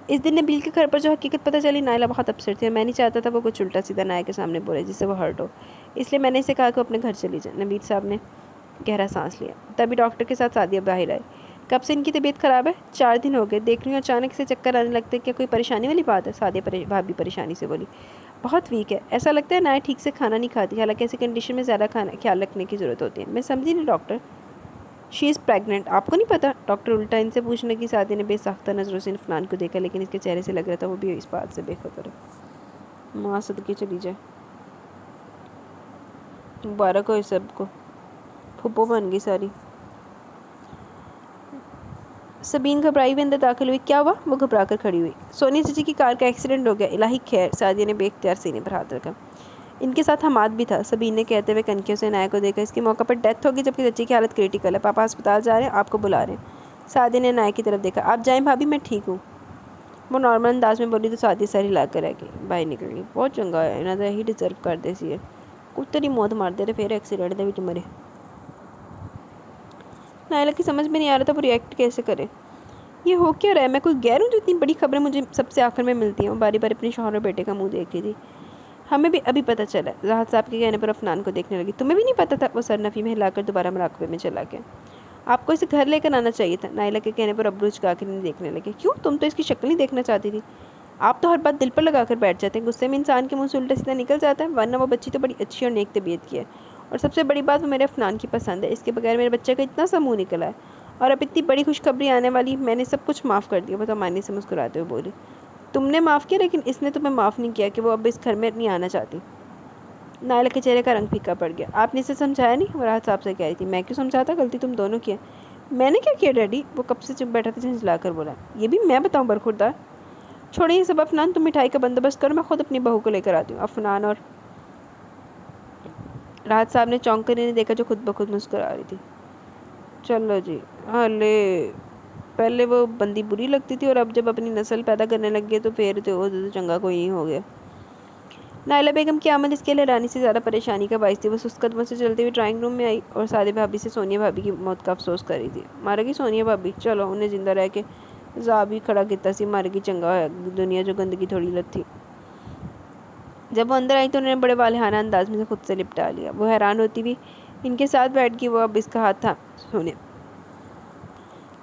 اس دن نبیل کے گھر پر جو حقیقت پتہ چلی، نائلہ بہت اپسیٹ تھی، اور میں نہیں چاہتا تھا وہ کچھ الٹا سیدھا عنایت کے سامنے بولے جس سے وہ ہرٹ ہو، اس لیے میں نے اسے کہا کہ وہ اپنے گھر چلی جائے۔ نوید صاحب نے گہرا سانس لیا۔ تبھی ڈاکٹر کے ساتھ سعدیہ باہر آئی۔ کب سے ان کی طبیعت خراب ہے؟ 4 دن ہو گئے، دیکھ رہی ہوں اچانک سے چکر آنے لگتے، کیا کوئی پریشانی والی بات ہے؟ سعدیہ بھابھی پریشانی سے بولی۔ بہت ویک ہے، ایسا لگتا ہے عنایت ٹھیک سے کھانا نہیں کھاتی، حالانکہ ایسی کنڈیشن میں زیادہ خیال رکھنے کی ضرورت ہوتی ہے۔ میں سمجھی نہیں ڈاکٹر۔ شی از پریگننٹ، آپ کو نہیں پتا؟ ڈاکٹر الٹا ان سے پوچھنے لگی۔ سعدیہ نے بے ساختہ نظروں سے عفنان کو دیکھا، لیکن اس کے چہرے سے لگ رہا تھا وہ بھی اس بات سے بے خبر ہے۔ ماں صدقے چلی جائے، مبارک ہو سب کو، پھپھو بن گئی ساری۔ سبین گھبرائی ہوئی اندر داخل ہوئی۔ کیا ہوا؟ وہ گھبرا کر کھڑی ہوئی۔ سونیا چچی کی کار کا ایکسیڈنٹ ہو گیا، الہی خیر۔ سعدیہ نے بے اختیار سینے پر ہاتھ رکھا۔ ان کے ساتھ حماد بھی تھا، سبین نے کہتے ہوئے کنکیوں سے عنایت کو دیکھا۔ اس کے موقع پر ڈیتھ ہوگی، جبکہ چچی کی حالت کریٹیکل ہے، پاپا ہسپتال جا رہے ہیں، آپ کو بلا رہے ہیں۔ سعدیہ نے عنایت کی طرف دیکھا۔ آپ جائیں بھابھی، میں ٹھیک ہوں، وہ نارمل انداز میں بولی تو سعدیہ سر ہلا کر رہ گئی، باہر نکل گئی۔ بہت چنگا ہے، انہاں ہی ڈیزرو کر دے سی ہے، کتری موت مار دے رہے، پھر ایکسیڈنٹ دے وچ مرے۔ نائلہ کی سمجھ میں نہیں آ رہا تھا وہ ریئیکٹ کیسے کرے۔ یہ ہو کیا رہا ہے؟ میں کوئی غیر ہوں جو اتنی بڑی خبریں مجھے سب سے آخر میں ملتی ہیں؟ باری باری اپنے شوہر اور بیٹے کا منہ دیکھ رہی تھی۔ ہمیں بھی ابھی پتہ چلا، راحت صاحب کے کہنے پر عفنان کو دیکھنے لگی۔ تمہیں بھی نہیں پتہ تھا؟ وہ سر نفی میں ہلا کر دوبارہ مراقبے میں چلا گیا۔ آپ کو اسے گھر لے کر آنا چاہیے تھا، نائلہ کے کہنے پر ابرو جھکا کر انہیں دیکھنے لگے۔ کیوں؟ تم تو اس کی شکل نہیں دیکھنا چاہتی تھی۔ آپ تو ہر بات دل پر لگا کر بیٹھ جاتے ہیں، غصے میں انسان کے منہ سے الٹا سیدھا نکل جاتا ہے، ورنہ وہ بچی تو بڑی اچھی اور نیک طبیعت کی ہے، اور سب سے بڑی بات وہ میرے عفنان کی پسند ہے۔ اس کے بغیر میرے بچے کا اتنا سا منہ نکلا ہے، اور اب اتنی بڑی خوشخبری آنے والی، میں نے سب کچھ معاف کر دیا۔ وہ تمانی سے مسکراتے ہوئے بولی۔ تم نے معاف کیا، لیکن اس نے تمہیں معاف نہیں کیا کہ وہ اب اس گھر میں نہیں آنا چاہتی۔ نائلہ کے چہرے کا رنگ پھیکا پڑ گیا۔ آپ نے اسے سمجھایا نہیں؟ وہ راحت صاحب سے کہہ رہی تھی۔ میں کیوں سمجھاتا؟ غلطی تم دونوں کی ہے۔ میں نے کیا کیا ڈیڈی؟ وہ کب سے چپ بیٹھا تھا، جھنجھلا کر بولا۔ یہ بھی میں بتاؤں برخوردار؟ چھوڑیں یہ سب عفنان، تم مٹھائی کا بندوبست کرو، میں خود اپنی بہو کو لے کر آتی ہوں۔ عفنان اور راحت صاحب نے چونک کر انہیں دیکھا جو خود بخود مسکرا رہی تھی۔ چلو جی، لے پہلے وہ بندی بری لگتی تھی، اور اب جب اپنی نسل پیدا کرنے لگ گئے تو پھر تو چنگا کوئی نہیں ہو گیا۔ نائلہ بیگم کی آمد اس کے لیے رانی سے زیادہ پریشانی کا باعث تھی۔ وہ سست قدموں سے چلتے ہوئے ڈرائنگ روم میں آئی اور سادے بھابھی سے سونیا بھابی کی موت کا افسوس کر رہی تھی۔ مارے گی سونیا بھابی؟ چلو انہیں زندہ رہ کے بھی کھڑا کیتا سی مارے گی، چنگا ہے دنیا جو گندگی تھوڑی لت تھی۔ جب وہ اندر آئی تو انہوں نے بڑے والہانہ انداز میں سے خود سے لپٹا لیا۔ وہ حیران ہوتی بھی ان کے ساتھ بیٹھ گئی۔ وہ اب اس کا ہاتھ تھا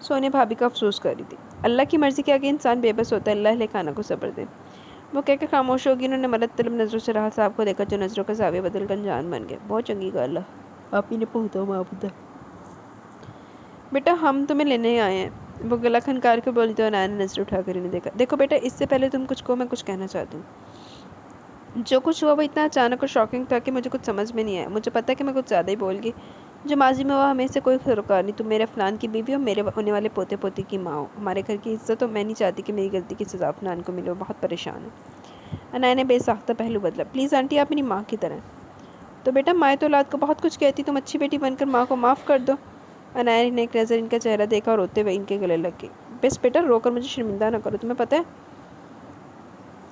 سونیا بھابی کا افسوس کر رہی تھی۔ اللہ کی مرضی کے آگے انسان بے بس ہوتا ہے، اللہ علیہ خانہ کو صبر دے۔ وہ کہہ کے خاموش ہوگی۔ انہوں نے مدد طلب نظروں سے راحت صاحب کو دیکھا جو نظروں کا زاویہ بدل کر انجان بن گئے۔ بہت چنگی گل ہے، آپ ہی نے پہنچا معبودہ۔ بیٹا ہم تمہیں لینے آئے ہیں، وہ گلا کھنکار کے بولی تو عنایت نے نظر اٹھا کر انہیں دیکھا۔ دیکھو بیٹا، اس سے پہلے تم کچھ کہو میں کچھ کہنا چاہتی ہوں۔ جو کچھ ہوا وہ اتنا اچانک اور شاکنگ تھا کہ مجھے کچھ سمجھ میں نہیں آیا۔ مجھے پتہ ہے کہ میں کچھ زیادہ ہی بول گئی۔ جو ماضی میں ہوا ہمیں سے کوئی سروکار نہیں۔ تم میرے عفنان کی بیوی اور میرے ہونے والے پوتے پوتی کی ماں ہو، ہمارے گھر کی عزت ہو۔ میں نہیں چاہتی کہ میری غلطی کی سزا عفنان کو ملے، وہ بہت پریشان ہے۔ عنایت نے بے ساختہ پہلو بدلا۔ پلیز آنٹی، آپ میری ماں کی طرح ہیں۔ تو بیٹا مائیں تو اولاد کو بہت کچھ کہتی، تم اچھی بیٹی بن کر ماں کو معاف کر دو۔ عنایت نے ایک نظر ان کا چہرہ دیکھا اور روتے ہوئے ان کے گلے لگ گئی۔ بس بیٹا رو کر مجھے شرمندہ نہ کرو، تمہیں پتہ ہے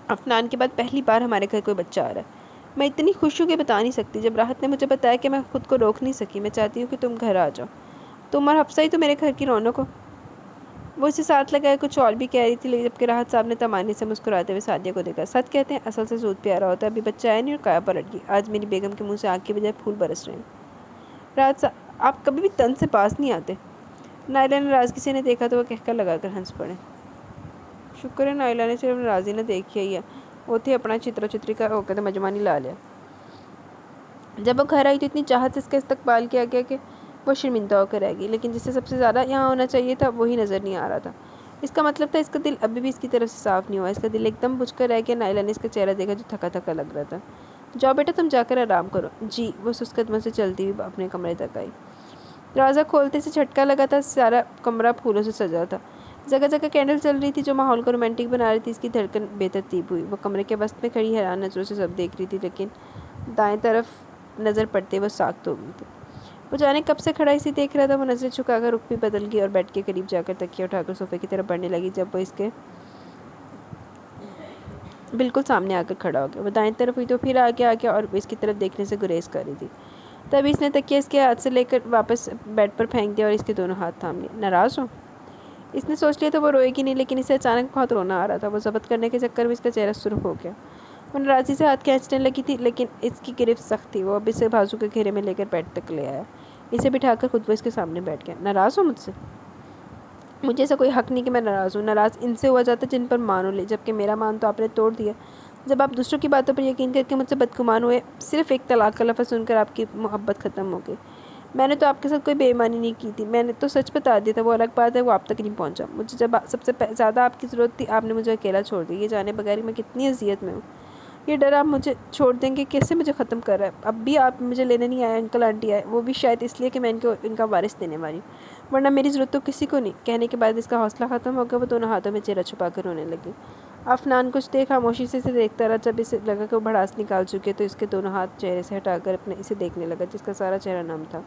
عفنان کے بعد پہلی بار ہمارے گھر کوئی بچہ آ رہا ہے۔ میں اتنی خوش ہوں کہ بتا نہیں سکتی۔ جب راحت نے مجھے بتایا کہ میں خود کو روک نہیں سکی، میں چاہتی ہوں کہ تم گھر آ جاؤ، تم اور حفصہ ہی تو میرے گھر کی رونق ہو۔ وہ اسے ساتھ لگائے کچھ اور بھی کہہ رہی تھی، لیکن جبکہ راحت صاحب نے تمانی سے مسکراتے ہوئے سعدیہ کو دیکھا۔ سچ کہتے ہیں اصل سے سود پیارا ہوتا ہے، ابھی بچہ آیا نہیں اور کایا پلٹ گئی۔ آج میری بیگم کے منہ سے آگ کی بجائے پھول برس رہے ہیں۔ راحت صاحب آپ کبھی بھی تن سے پاس نہیں آتے۔ نائلہ نے ناراضگی سے انہیں دیکھا تو وہ کہکہ لگا کر ہنس پڑے۔ شکر ہے نائلہ نے صرف ناراضی نہ دیکھی ہی ہے، وہ تھے اپنا چترا چتری کا اوقات مجمع نہیں لا لیا۔ جب وہ گھر آئی تو اتنی چاہت سے اس کا استقبال کیا گیا کہ وہ شرمندہ ہو کر رہ گئی، لیکن جسے سب سے زیادہ یہاں ہونا چاہیے تھا وہی نظر نہیں آ رہا تھا۔ اس کا مطلب تھا اس کا دل ابھی بھی اس کی طرف سے صاف نہیں ہوا۔ اس کا دل ایک دم بجھ کر رہ گیا۔ نائلہ نے اس کا چہرہ دیکھا جو تھکا تھکا لگ رہا تھا۔ جاؤ بیٹا تم جا کر آرام کرو۔ جی۔ وہ سست قدموں سے چلتی ہوئی اپنے کمرے تک آئی۔ دروازہ کھولتے سے جھٹکا لگا تھا، سارا کمرہ پھولوں سے سجا تھا، جگہ جگہ کینڈل چل رہی تھی جو ماحول کو رومانٹک بنا رہی تھی۔ اس کی دھڑکن بے ترتیب ہوئی۔ وہ کمرے کے وسط میں کھڑی حیران نظروں سے سب دیکھ رہی تھی، لیکن دائیں طرف نظر پڑتے وہ ساکت ہو گئی تھی۔ وہ جانے کب سے کھڑا اسے دیکھ رہا تھا۔ وہ نظریں جھکا کر رخ بھی بدل گئی اور بیڈ کے قریب جا کر تکیہ اٹھا کر صوفے کی طرف بڑھنے لگی۔ جب وہ اس کے بالکل سامنے آ کر کھڑا ہو گیا، وہ دائیں طرف ہوئی تو پھر آگے آ گیا اور اس کی طرف دیکھنے سے گریز کر رہی تھی۔ تبھی اس نے تکیہ اس کے ہاتھ سے لے کر واپس بیڈ پر پھینک دیا اور اس کے دونوں ہاتھ تھام لیے۔ ناراض ہو؟ اس نے سوچ لیا تو وہ روئے گی نہیں، لیکن اسے اچانک بہت رونا آ رہا تھا۔ وہ ضبط کرنے کے چکر میں اس کا چہرہ سرخ ہو گیا۔ وہ ناراضی سے ہاتھ کھینچنے لگی تھی، لیکن اس کی گرفت سخت تھی۔ وہ اب اسے بازو کے گھیرے میں لے کر بیڈ تک لے آیا، اسے بٹھا کر خود وہ اس کے سامنے بیٹھ گیا۔ ناراض ہو مجھ سے؟ مجھے ایسا کوئی حق نہیں کہ میں ناراض ہوں۔ ناراض ان سے ہوا جاتا جن پر مان ہو لے، جبکہ میرا مان تو آپ نے توڑ دیا۔ جب آپ دوسروں کی باتوں پر یقین کر کے مجھ سے بدگمان ہوئے، صرف ایک طلاق کا لفظ سن کر آپ کی محبت ختم ہو گئی۔ میں نے تو آپ کے ساتھ کوئی بے ایمانی نہیں کی تھی، میں نے تو سچ بتا دیا تھا۔ وہ الگ بات ہے وہ آپ تک نہیں پہنچا۔ مجھے جب سب سے زیادہ آپ کی ضرورت تھی آپ نے مجھے اکیلا چھوڑ دیا، یہ جانے بغیر میں کتنی اذیت میں ہوں۔ یہ ڈر آپ مجھے چھوڑ دیں گے کیسے مجھے ختم کر رہا ہے۔ اب بھی آپ مجھے لینے نہیں آئے، انکل آنٹی آئے، وہ بھی شاید اس لیے کہ میں ان کا وارث دینے والی ہوں، ورنہ میری ضرورت تو کسی کو نہیں۔ کہنے کے بعد اس کا حوصلہ ختم ہو گیا۔ وہ دونوں ہاتھوں میں چہرہ چھپا کر رونے لگی۔ عفنان کچھ دیر خاموشی سے اسے دیکھتا رہا۔ جب اسے لگا کہ وہ بھڑاس نکال چکے تو اس کے دونوں ہاتھ چہرے سے ہٹا کر اسے دیکھنے لگا، جس کا سارا چہرہ نم تھا۔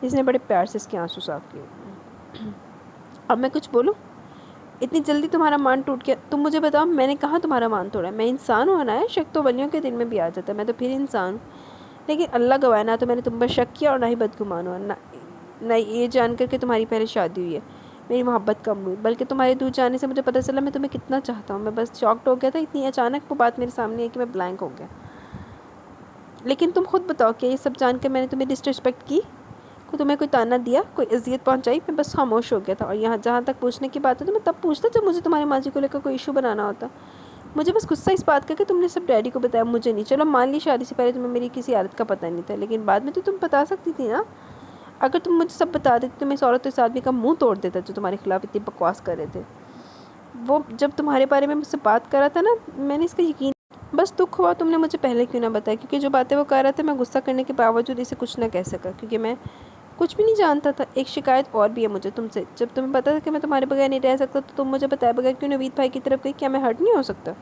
اس نے بڑے پیار سے اس کے آنسو صاف کیے۔ اب میں کچھ بولوں؟ اتنی جلدی تمہارا مان ٹوٹ گیا؟ تم مجھے بتاؤ میں نے کہاں تمہارا مان توڑا ہے؟ میں انسان ہوں عنایت، شک تو ولیوں کے دل میں بھی آ جاتا ہے، میں تو پھر انسان ہوں، لیکن اللہ گواہ نہ تو میں نے تم پر شک کیا اور نہ ہی بدگمان ہوا، نہ یہ جان کر کہ تمہاری پہلے شادی ہوئی ہے۔ میری محبت کم ہوئی، بلکہ تمہارے دور جانے سے مجھے پتہ چلا میں تمہیں کتنا چاہتا ہوں۔ میں بس شاکڈ ہو گیا تھا، اتنی اچانک وہ بات میرے سامنے ہے کہ میں بلینک ہو گیا۔ لیکن تم خود بتاؤ کہ یہ سب جان کر میں نے تمہیں ڈسرسپیکٹ کی؟ تمہیں کوئی تانا دیا، کوئی اذیت پہنچائی؟ میں بس خاموش ہو گیا تھا۔ اور یہاں جہاں تک پوچھنے کی بات ہے تو میں تب پوچھتا جب مجھے تمہارے ماضی کو لے کر کوئی ایشو بنانا ہوتا۔ مجھے بس غصہ اس بات کا کہ تم نے سب ڈیڈی کو بتایا، مجھے نہیں۔ چلو مان لی شادی سے پہلے تمہیں میری کسی عادت کا پتہ نہیں تھا، لیکن بعد میں تو تم بتا سکتی تھی نا۔ اگر تم مجھے سب بتا دیتی تو میں اس عورت اور اس آدمی کا منہ توڑ دیتا جو تمہارے خلاف اتنی بکواس کر رہے تھے۔ وہ جب تمہارے بارے میں مجھ سے بات کر رہا تھا نا، میں نے اس کا یقین، بس دکھ ہوا تم نے مجھے پہلے کیوں نہ بتایا، کیونکہ جو باتیں وہ کر رہا تھا میں غصہ کرنے کے باوجود اسے کچھ نہ کہہ سکا، کیونکہ میں کچھ بھی نہیں جانتا تھا۔ ایک شکایت اور بھی ہے مجھے تم سے، جب تمہیں پتا تھا کہ میں تمہارے بغیر نہیں رہ سکتا تو تم مجھے بتائے بغیر کیوں نوید بھائی کی طرف گئی؟ کیا میں ہرٹ نہیں ہو سکتا؟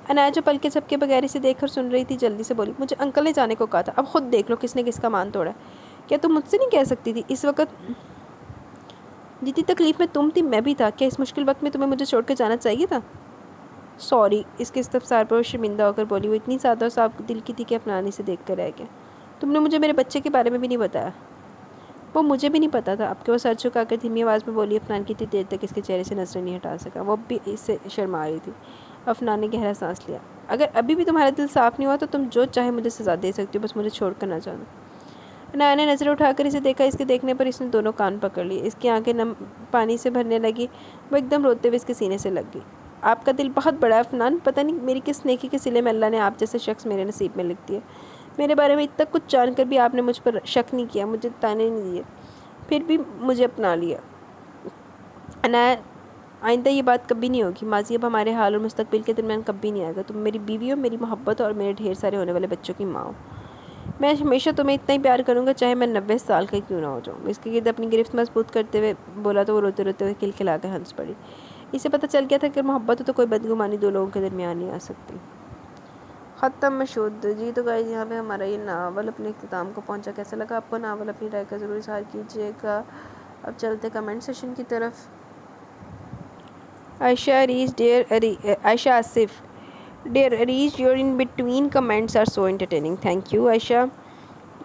عنایہ جو پل کے جھپکے بغیر اسے دیکھ کر سن رہی تھی جلدی سے بولی، مجھے انکل نے جانے کو کہا تھا، اب خود دیکھ لو کس نے کس کا مان توڑا ہے۔ کیا تم مجھ سے نہیں کہہ سکتی تھی؟ اس وقت جتنی تکلیف میں تم تھی میں بھی تھا، کیا اس مشکل وقت میں تمہیں مجھے چھوڑ کر جانا چاہیے تھا؟ سوری، اس کے استفسار پر وہ شرمندہ ہو کر بولی۔ وہ اتنی سادہ اور صاف دل کی تھی کہ افنان سے دیکھ کر رہ گیا۔ تم نے مجھے میرے بچے کے بارے میں بھی نہیں بتایا۔ وہ مجھے بھی نہیں پتا تھا، اب کہ وہ سر جھکا کر دھیمی آواز میں بولی۔ افنان کی اتنی دیر تک اس کے چہرے سے نظریں نہیں ہٹا سکا، وہ بھی اس سے شرما رہی تھی۔ افنان نے گہرا سانس لیا۔ اگر ابھی بھی تمہارا دل صاف نہیں ہوا تو تم جو چاہے مجھے سزا دے سکتی ہو، بس مجھے چھوڑ کر نہ جانا۔ عنایہ نے نظریں اٹھا کر اسے دیکھا، اس کے دیکھنے پر اس نے دونوں کان پکڑ لیے، اس کی آنکھیں نم پانی سے بھرنے لگی، وہ ایک دم روتے ہوئے اس کے سینے سے لگ گئی۔ آپ کا دل بہت بڑا ہے افنان، پتہ نہیں میری کس نیکی کے صلے میں اللہ نے آپ جیسے شخص میرے نصیب میں لکھ دیا۔ میرے بارے میں اتنا کچھ جان کر بھی آپ نے مجھ پر شک نہیں کیا، مجھے تانے نہیں دیے، پھر بھی مجھے اپنا لیا۔ عنایہ، آئندہ یہ بات کبھی نہیں ہوگی۔ ماضی اب ہمارے حال اور مستقبل کے درمیان کبھی نہیں آئے گا۔ تم میری بیوی ہو، میری محبت اور میرے ڈھیر سارے ہونے والے بچوں کی ماں ہو۔ میں ہمیشہ تمہیں اتنا ہی پیار کروں گا چاہے میں 90 سال کا کیوں نہ ہو جاؤں۔ اس کے گرد اپنی گرفت مضبوط کرتے ہوئے بولا تو وہ روتے روتے ہوئے کھلکھلا کر ہنس پڑی۔ اسے پتہ چل گیا تھا کہ محبت ہو تو کوئی بدگمانی دو لوگوں کے درمیان نہیں آ سکتی۔ ختم شد جی۔ تو گائز یہاں پہ ہمارا یہ ناول اپنے اختتام کو پہنچا۔ کیسا لگا آپ کو ناول؟ اپنی رائے کا ضرور اظہار کیجیے گا۔ اب چلتے کمنٹ سیشن کی طرف۔ Ayesha Asif, dear Areez your in between comments are so entertaining, thank you Ayesha.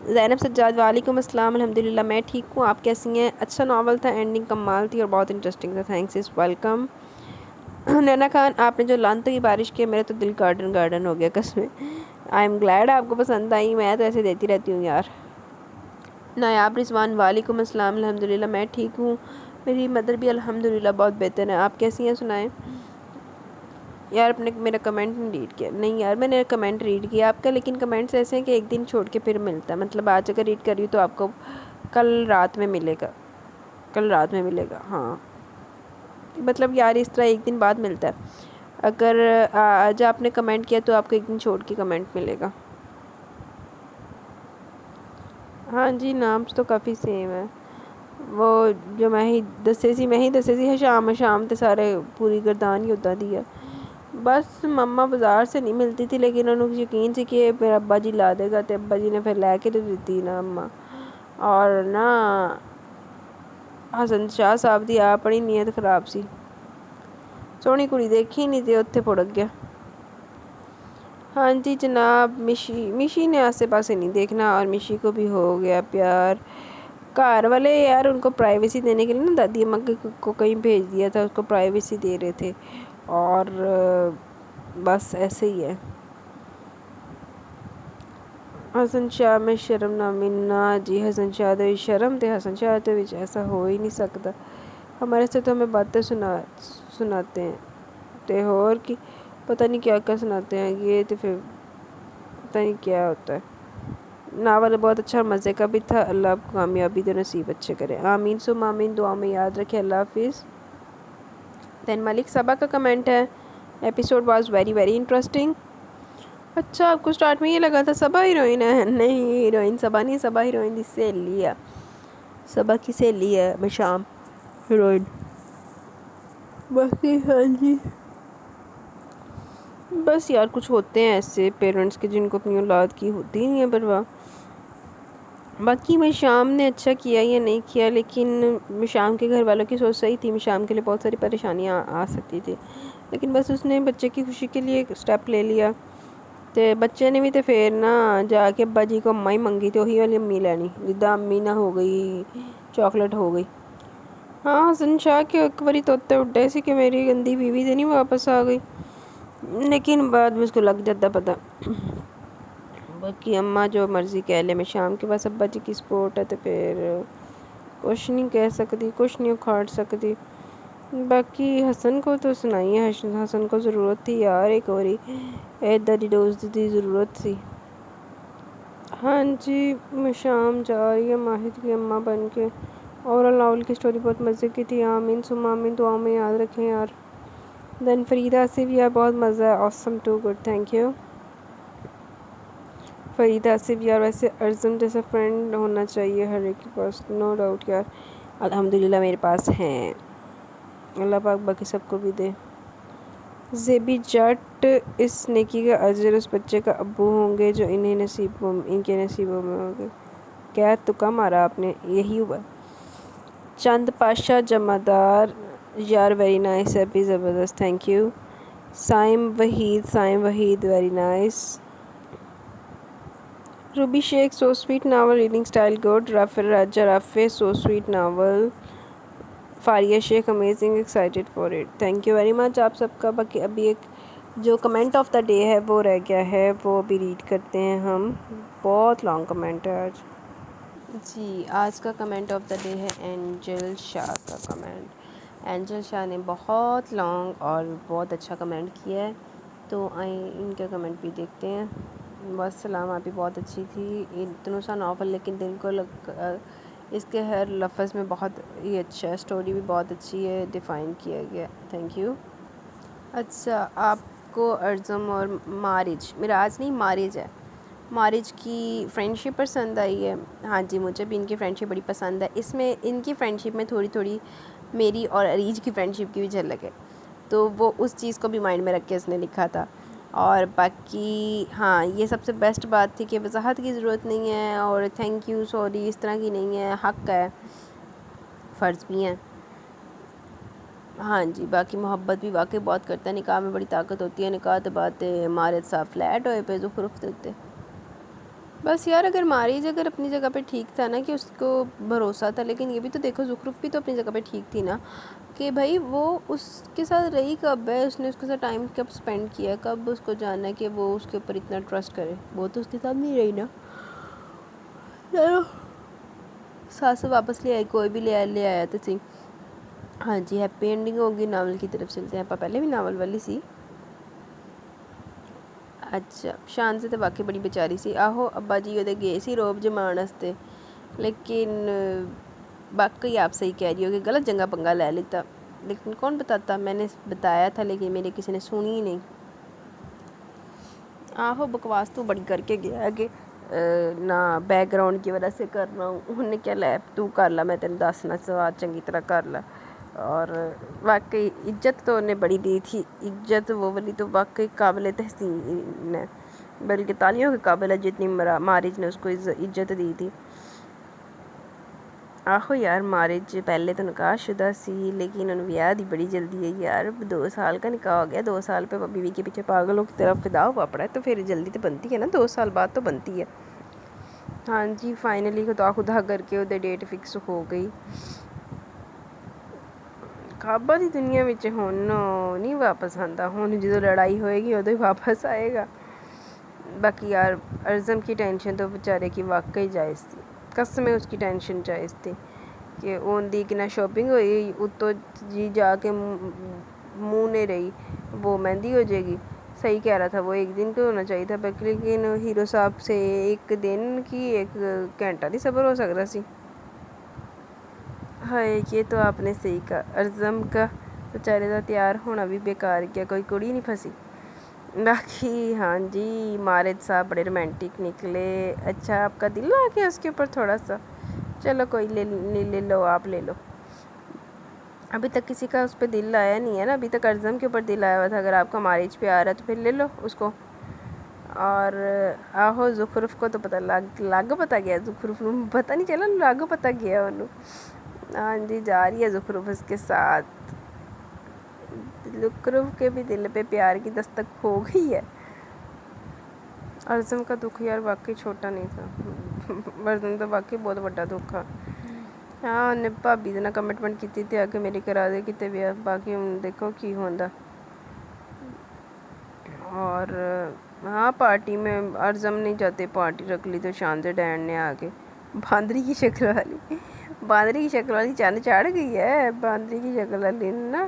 Zainab Sajjad, وعلیکم السلام، الحمدللہ میں ٹھیک ہوں، آپ کیسی ہیں؟ اچھا ناول تھا، اینڈنگ کمال تھی اور بہت انٹرسٹنگ تھا، تھینکس از ویلکم۔ نینا خان، آپ نے جو لانتوں کی بارش کی میرا تو دل گارڈن گارڈن ہو گیا قسمیں۔ آئی ایم گلیڈ آپ کو پسند آئی، میں تو ایسے دیتی رہتی ہوں یار۔ نایاب رضوان، وعلیکم السلام، الحمدللہ میں ٹھیک ہوں، میری مدر بھی الحمدللہ بہت بہتر ہے، آپ کیسی ہیں سنائیں؟ یار آپ نے میرا کمنٹ نہیں ریڈ کیا؟ نہیں یار میں نے کمنٹ ریڈ کیا آپ کا، لیکن کمنٹس ایسے ہیں کہ ایک دن چھوڑ کے پھر ملتا ہے، مطلب آج اگر ریڈ کر رہی ہوں تو آپ کو کل رات میں ملے گا، کل رات میں ملے گا، ہاں مطلب یار اس طرح ایک دن بعد ملتا ہے۔ اگر آج آپ نے کمنٹ کیا تو آپ کو ایک دن چھوڑ کے کمنٹ ملے گا۔ ہاں جی نام تو کافی سیم ہے، وہ جو میں ہی دسے سی ہے شام تے سارے پوری گردان ہی ادا دی ہے۔ بس مما بازار سے نہیں ملتی تھی، لیکن انہوں نے یقین سی کہ میرا ابا جی لا دے گا، تو ابا جی نے پھر لے کے دیتی نا اماں، اور نا حسن شاہ صاحب دی آپ بڑی نیت خراب سی، سونی کڑی دیکھی نہیں تے اتھے پڑک گیا۔ ہاں جی جناب، مشی نے آسے پاسے نہیں دیکھنا، اور مشی کو بھی ہو گیا پیار۔ گھر والے یار ان کو پرائیویسی دینے کے لیے نا دادی اماں کو کہیں بھیج دیا تھا، اس کو پرائیویسی دے رہے تھے، اور بس ایسے ہی ہے۔ حسن شاہ میں شرم نہ ملنا جی، حسن شاہ دے شرم تے حسن شاہ دے وچ ایسا ہو ہی نہیں سکتا، ہمارے سے تو ہمیں باتیں سناتے ہیں تے اور کی پتہ نہیں کیا کیا سناتے ہیں، یہ تو پھر پتہ نہیں کیا ہوتا ہے۔ ناول بہت اچھا اور مزے کا بھی تھا، اللہ آپ کو کامیابی دے، نصیب اچھے کرے، آمین سم آمین، دعا میں یاد رکھے، اللہ حافظ۔ دین ملک صبا کا کمنٹ ہے، episode was very very interesting. اچھا آپ کو سٹارٹ میں یہ لگا تھا صبا ہیروئن ہے؟ نہیں ہیروئن صبا نہیں، صبا ہیروئن کی سہیلی ہے، صبا کی سہیلی ہے مشام ہیروئن، باقی ہاں جی بس یار کچھ ہوتے ہیں ایسے پیرنٹس کے جن کو اپنی اولاد کی ہوتی ہی نہیں ہے پرواہ۔ باقی مشام نے اچھا کیا یا نہیں کیا، لیکن مشام کے گھر والوں کی سوچ صحیح تھی، مشام کے لیے بہت ساری پریشانیاں آ سکتی تھی، لیکن بس اس نے بچے کی خوشی کے لیے ایک سٹیپ لے لیا، تے بچے نے بھی تے پھر نا جا کے ابا جی کو اماں ہی منگی، تے وہی والی امی لینی جدہ امی نہ ہو گئی چاکلیٹ ہو گئی۔ ہاں حسن شاہ کے ایک باری توتے اڈے سی کہ میری گندی بیوی سے نہیں واپس آ گئی، لیکن بعد میں اس کو لگ جاتا پتہ۔ باقی اماں جو مرضی کہہ لے، میں شام کے بعد ابا جی کی سپورٹ ہے تو پھر کچھ نہیں کہہ سکتی، کچھ نہیں اکھاڑ سکتی۔ باقی حسن کو تو سنائیے، حسن کو ضرورت تھی یار ایک باری ایدہ دی ڈوز دی ضرورت تھی۔ ہاں جی، میں شام جا رہی ہے ماہد کی اماں بن کے، اور ناول کی سٹوری بہت مزے کی تھی، آمین ثم آمین، دعاؤں میں یاد رکھیں یار۔ دین فریدہ آصف یار بہت مزہ ہے، awesome to good, thank you Farid Asif یار۔ ویسے ارزم جیسا فرینڈ ہونا چاہیے ہر ایک کے پاس، نو ڈاؤٹ یار، الحمدللہ میرے پاس ہیں، اللہ پاک باقی سب کو بھی دے۔ زیبی جٹ، اس نیکی کا اجر اس بچے کا ابو ہوں گے جو ان کے نصیبوں میں ہوں گے۔ کیا تکا مارا آپ نے، یہی ہوا۔ چند پاشا جمعدار یار ویری نائس ایپی، زبردست، thank you. Saim Waheed very nice. Ruby Sheikh so sweet novel reading style good. Raja Rafay so sweet novel. Faria Sheikh amazing excited for it, thank you very much آپ سب کا۔ باقی ابھی ایک جو کمنٹ آف دا ڈے ہے وہ رہ گیا ہے، وہ ابھی ریڈ کرتے ہیں ہم، بہت لانگ کمنٹ ہے آج جی۔ آج کا کمنٹ آف دا ڈے ہے اینجل شاہ کا کمنٹ۔ اینجل شاہ نے بہت لانگ اور بہت اچھا کمنٹ کیا ہے، تو آئیں ان کا کمنٹ بھی دیکھتے ہیں۔ بس سلام، آپ بھی بہت اچھی تھی، اتنوں سا ناول لیکن دل کو اس کے ہر لفظ میں بہت ہی اچھا ہے، سٹوری بھی بہت اچھی ہے، ڈیفائن کیا گیا، تھینک یو۔ اچھا، آپ کو ارزم اور مارج، میراج نہیں مارج ہے، مارج کی فرینڈشپ پسند آئی ہے؟ ہاں جی، مجھے بھی ان کی فرینڈشپ بڑی پسند ہے۔ اس میں ان کی فرینڈشپ میں تھوڑی تھوڑی میری اور اریج کی فرینڈشپ کی بھی جھلک ہے، تو وہ اس چیز کو بھی مائنڈ میں رکھ کے اس نے لکھا تھا۔ اور باقی ہاں، یہ سب سے بیسٹ بات تھی کہ وضاحت کی ضرورت نہیں ہے، اور تھینک یو سوری اس طرح کی نہیں ہے، حق ہے، فرض بھی ہیں۔ ہاں جی، باقی محبت بھی واقعی بہت کرتا ہے، نکاح میں بڑی طاقت ہوتی ہے، نکاح تو باتیں مارج صاحب فلیٹ ہوئے پہ زخرف دیتے۔ بس یار اگر مارج اگر اپنی جگہ پہ ٹھیک تھا نا کہ اس کو بھروسہ تھا، لیکن یہ بھی تو دیکھو زخرف بھی تو اپنی جگہ پہ ٹھیک تھی نا، کہ بھائی وہ اس کے ساتھ رہی کب ہے، اس نے اس کے ساتھ ٹائم کب سپینڈ کیا، کب اس کو جانا ہے کہ وہ اس کے اوپر اتنا ٹرسٹ کرے، وہ تو اس کے ساتھ نہیں رہی نا۔ چلو ساتھ سے واپس لے آئی، کوئی بھی لے آیا تو صحیح۔ ہاں جی، ہیپی اینڈنگ ہوگی، ناول کی طرف چلتے ہیں، پہلے بھی ناول والی سی۔ اچھا، شان سے تو واقعی بڑی بیچاری سی، آہو ابا جی وہ گئے سی روب جمان واسطے، لیکن باقی آپ صحیح کہہ رہی ہو کہ غلط جگہ پنگا لے لیتا، لیکن کون بتاتا، میں نے بتایا تھا لیکن میرے کسی نے سنی ہی نہیں۔ آہو بکواس تو بڑی کر کے گیا ہے کہ نہ بیک گراؤنڈ کی وجہ سے کر رہا ہوں، انہوں نے کیا لے تو کر لا، میں تینے دسنا سوال چنگی طرح کر لا۔ اور واقعی عزت تو انہیں بڑی دی تھی، عزت وہ والی تو واقعی قابل تحسین ہے، بلکہ تالیوں کے قابل ہے جتنی مارج نے اس کو عزت دی تھی۔ آہو یار مارج پہلے تو نکاح شدہ سی، لیکن انہوں بیاہ دی بڑی جلدی ہے یار، 2 سال کا نکاح ہو گیا، 2 سال پہ بیوی کے پیچھے پاگلوں کی طرف فدا ہوا پڑا ہے، تو پھر جلدی تو بنتی ہے نا، 2 سال بعد تو بنتی ہے۔ ہاں جی، فائنلی خدا کر کے ادھر ڈیٹ فکس ہو گئی۔ خواباں دی دنیا وچ ہن نہیں واپس آندا، ہن جدوں لڑائی ہوئے گی ادوں ہی واپس آئے گا۔ باقی یار ارزم کی ٹینشن تو بیچارے کی واقعی جائز تھی، قسم اس کی ٹینشن جائز تھی کہ اون دی کہ نہ شاپنگ ہوئی، اتوں جی جا کے منہ نہیں رہی، وہ مہندی ہو جائے گی، صحیح کہہ رہا تھا وہ، ایک دن تو ہونا چاہیے تھا، لیکن ہیرو صاحب سے ایک دن کی 1 گھنٹہ نہیں صبر ہو سکتا سی۔ ہائے یہ تو آپ نے صحیح کہا، ارزم کا بیچارے دا تیار ہونا بھی بیکار کیا، کوئی کڑی نہیں پھنسی۔ باقی ہاں جی، مارج صاحب بڑے رومانٹک نکلے۔ اچھا، آپ کا دل آ گیا اس کے اوپر تھوڑا سا، چلو کوئی لے لو، آپ لے لو، ابھی تک کسی کا اس پہ دل آیا نہیں ہے نا، ابھی تک ارزم کے اوپر دل آیا ہوا تھا، اگر آپ کا مارج پہ آ رہا ہے تو پھر لے لو اس کو۔ اور آہو زخرف کو تو پتہ لگ پتہ گیا، زخرف نو پتہ نہیں چلا، لگ پتہ گیا انہوں۔ ہاں جی، جا رہی ہے زخرف اس کے ساتھ، زخرف کے بھی دل پہ پیار کی دستک ہو گئی ہے۔ ارزم کا دکھ یار واقعی چھوٹا نہیں تھا، ارزم تو واقعی بہت بڑا دکھ تھا۔ ہاں نے بھابی دے نال کمٹمنٹ کیتی تے آگے میری کرا دے کتے ویاہ باقی ہن دیکھو کی ہوندا اور ہاں پارٹی میں ارزم نہیں جاتے پارٹی رکھ لی تو شان سے ڈینڈ نے آ کے باندری کی شکل والی چند چڑھ گئی ہے باندری کی شکل والی نا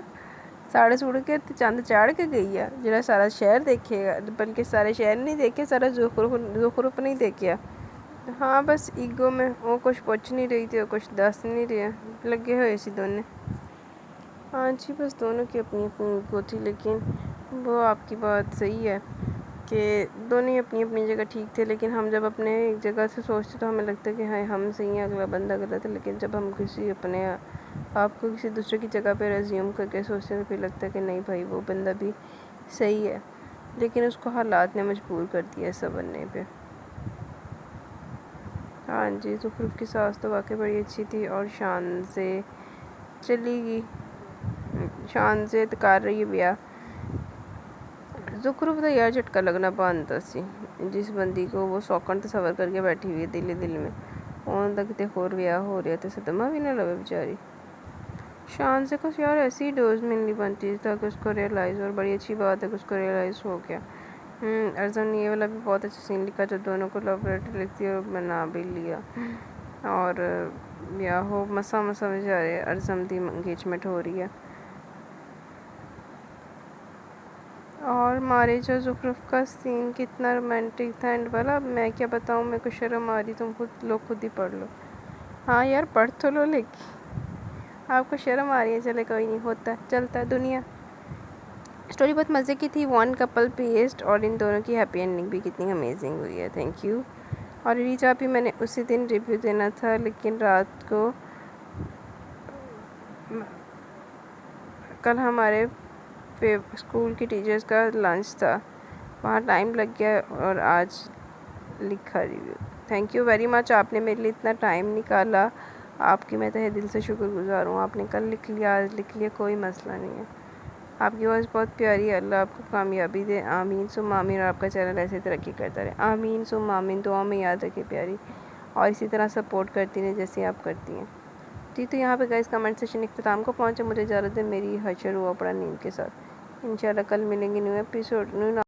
ساڑے سوڑ کے چند چڑھ کے گئی ہے جڑا سارا شہر دیکھے گا بلکہ سارے شہر نہیں دیکھے سارا زخرف نہیں دیکھیا ہاں بس ایگو میں وہ کچھ پوچھ نہیں رہی تھی وہ کچھ دس نہیں رہے لگے ہوئے سی دونے ہاں جی بس دونوں کی اپنی اپنی ایگو تھی لیکن وہ آپ کی بات صحیح ہے کہ دونوں ہی اپنی اپنی جگہ ٹھیک تھے لیکن ہم جب اپنے ایک جگہ سے سوچتے تو ہمیں لگتا ہے کہ ہاں ہم صحیح ہیں اگلا بندہ غلط ہے لیکن جب ہم کسی اپنے آپ کو کسی دوسرے کی جگہ پہ ریزیوم کر کے سوچتے ہیں تو پھر لگتا ہے کہ نہیں بھائی وہ بندہ بھی صحیح ہے لیکن اس کو حالات نے مجبور کر دیا ایسا بننے پہ ہاں جی زخرف کی ساس تو واقعی بڑی اچھی تھی اور شان سے چلی گئی شان سے کر رہی ہے بیاہ زخرف تو یار جھٹکا لگنا بنتا سی جس بندی کو وہ سوکن تصور کر کے بیٹھی ہوئی ہے دل میں اون دا کتے ہور ویاہ ہو رہا تے صدمہ بھی نہ لگے بیچاری شان سے کچھ یار ایسی ہی ڈوز ملنی بنتی تاکہ اس کو ریئلائز اور بڑی اچھی بات ہے کہ اس کو ریئلائز ہو گیا ارزم نے یہ والا بھی بہت اچھا سین لکھا جب دونوں کو لو لیٹر لکھتی اور بنا بھی لیا اور یا ہو مسا بیچارے ارزم دی انگیجمنٹ ہو رہی ہے اور ہمارے جو زخرف کا سین کتنا رومانٹک تھا اینڈ والا اب میں کیا بتاؤں میں کو شرم آ رہی تم خود ہی پڑھ لو ہاں یار پڑھ تو لو لیکن آپ کو شرم آ رہی ہے چلے کوئی نہیں ہوتا ہے چلتا ہے دنیا اسٹوری بہت مزے کی تھی ون کپل پیسڈ اور ان دونوں کی ہیپی اینڈنگ بھی کتنی امیزنگ ہوئی ہے تھینک یو اور ریچا بھی میں نے اسی دن ریویو دینا تھا لیکن رات کو کل ہمارے اسکول کی ٹیچرز کا لنچ تھا وہاں ٹائم لگ گیا اور آج لکھا review thank you very much آپ نے میرے لیے اتنا ٹائم نکالا آپ کی میں تہہ دل سے شکر گزار ہوں آپ نے کل لکھ لیا آج لکھ لیا کوئی مسئلہ نہیں ہے آپ کی آواز بہت پیاری ہے اللہ آپ کو کامیابی دے آمین ثم آمین اور آپ کا چینل ایسے ترقی کرتا رہے آمین ثم آمین دعا میں یاد رکھے پیاری اور اسی طرح سپورٹ کرتی رہیں جیسے آپ کرتی ہیں جی تو یہاں پہ گائز کمنٹ سیشن اختتام کو پہنچے مجھے اجازت ہے میری حشر ہوا پڑا نیند کے ساتھ انشاءاللہ کل ملیں گے نیو ایپیسوڈ نیو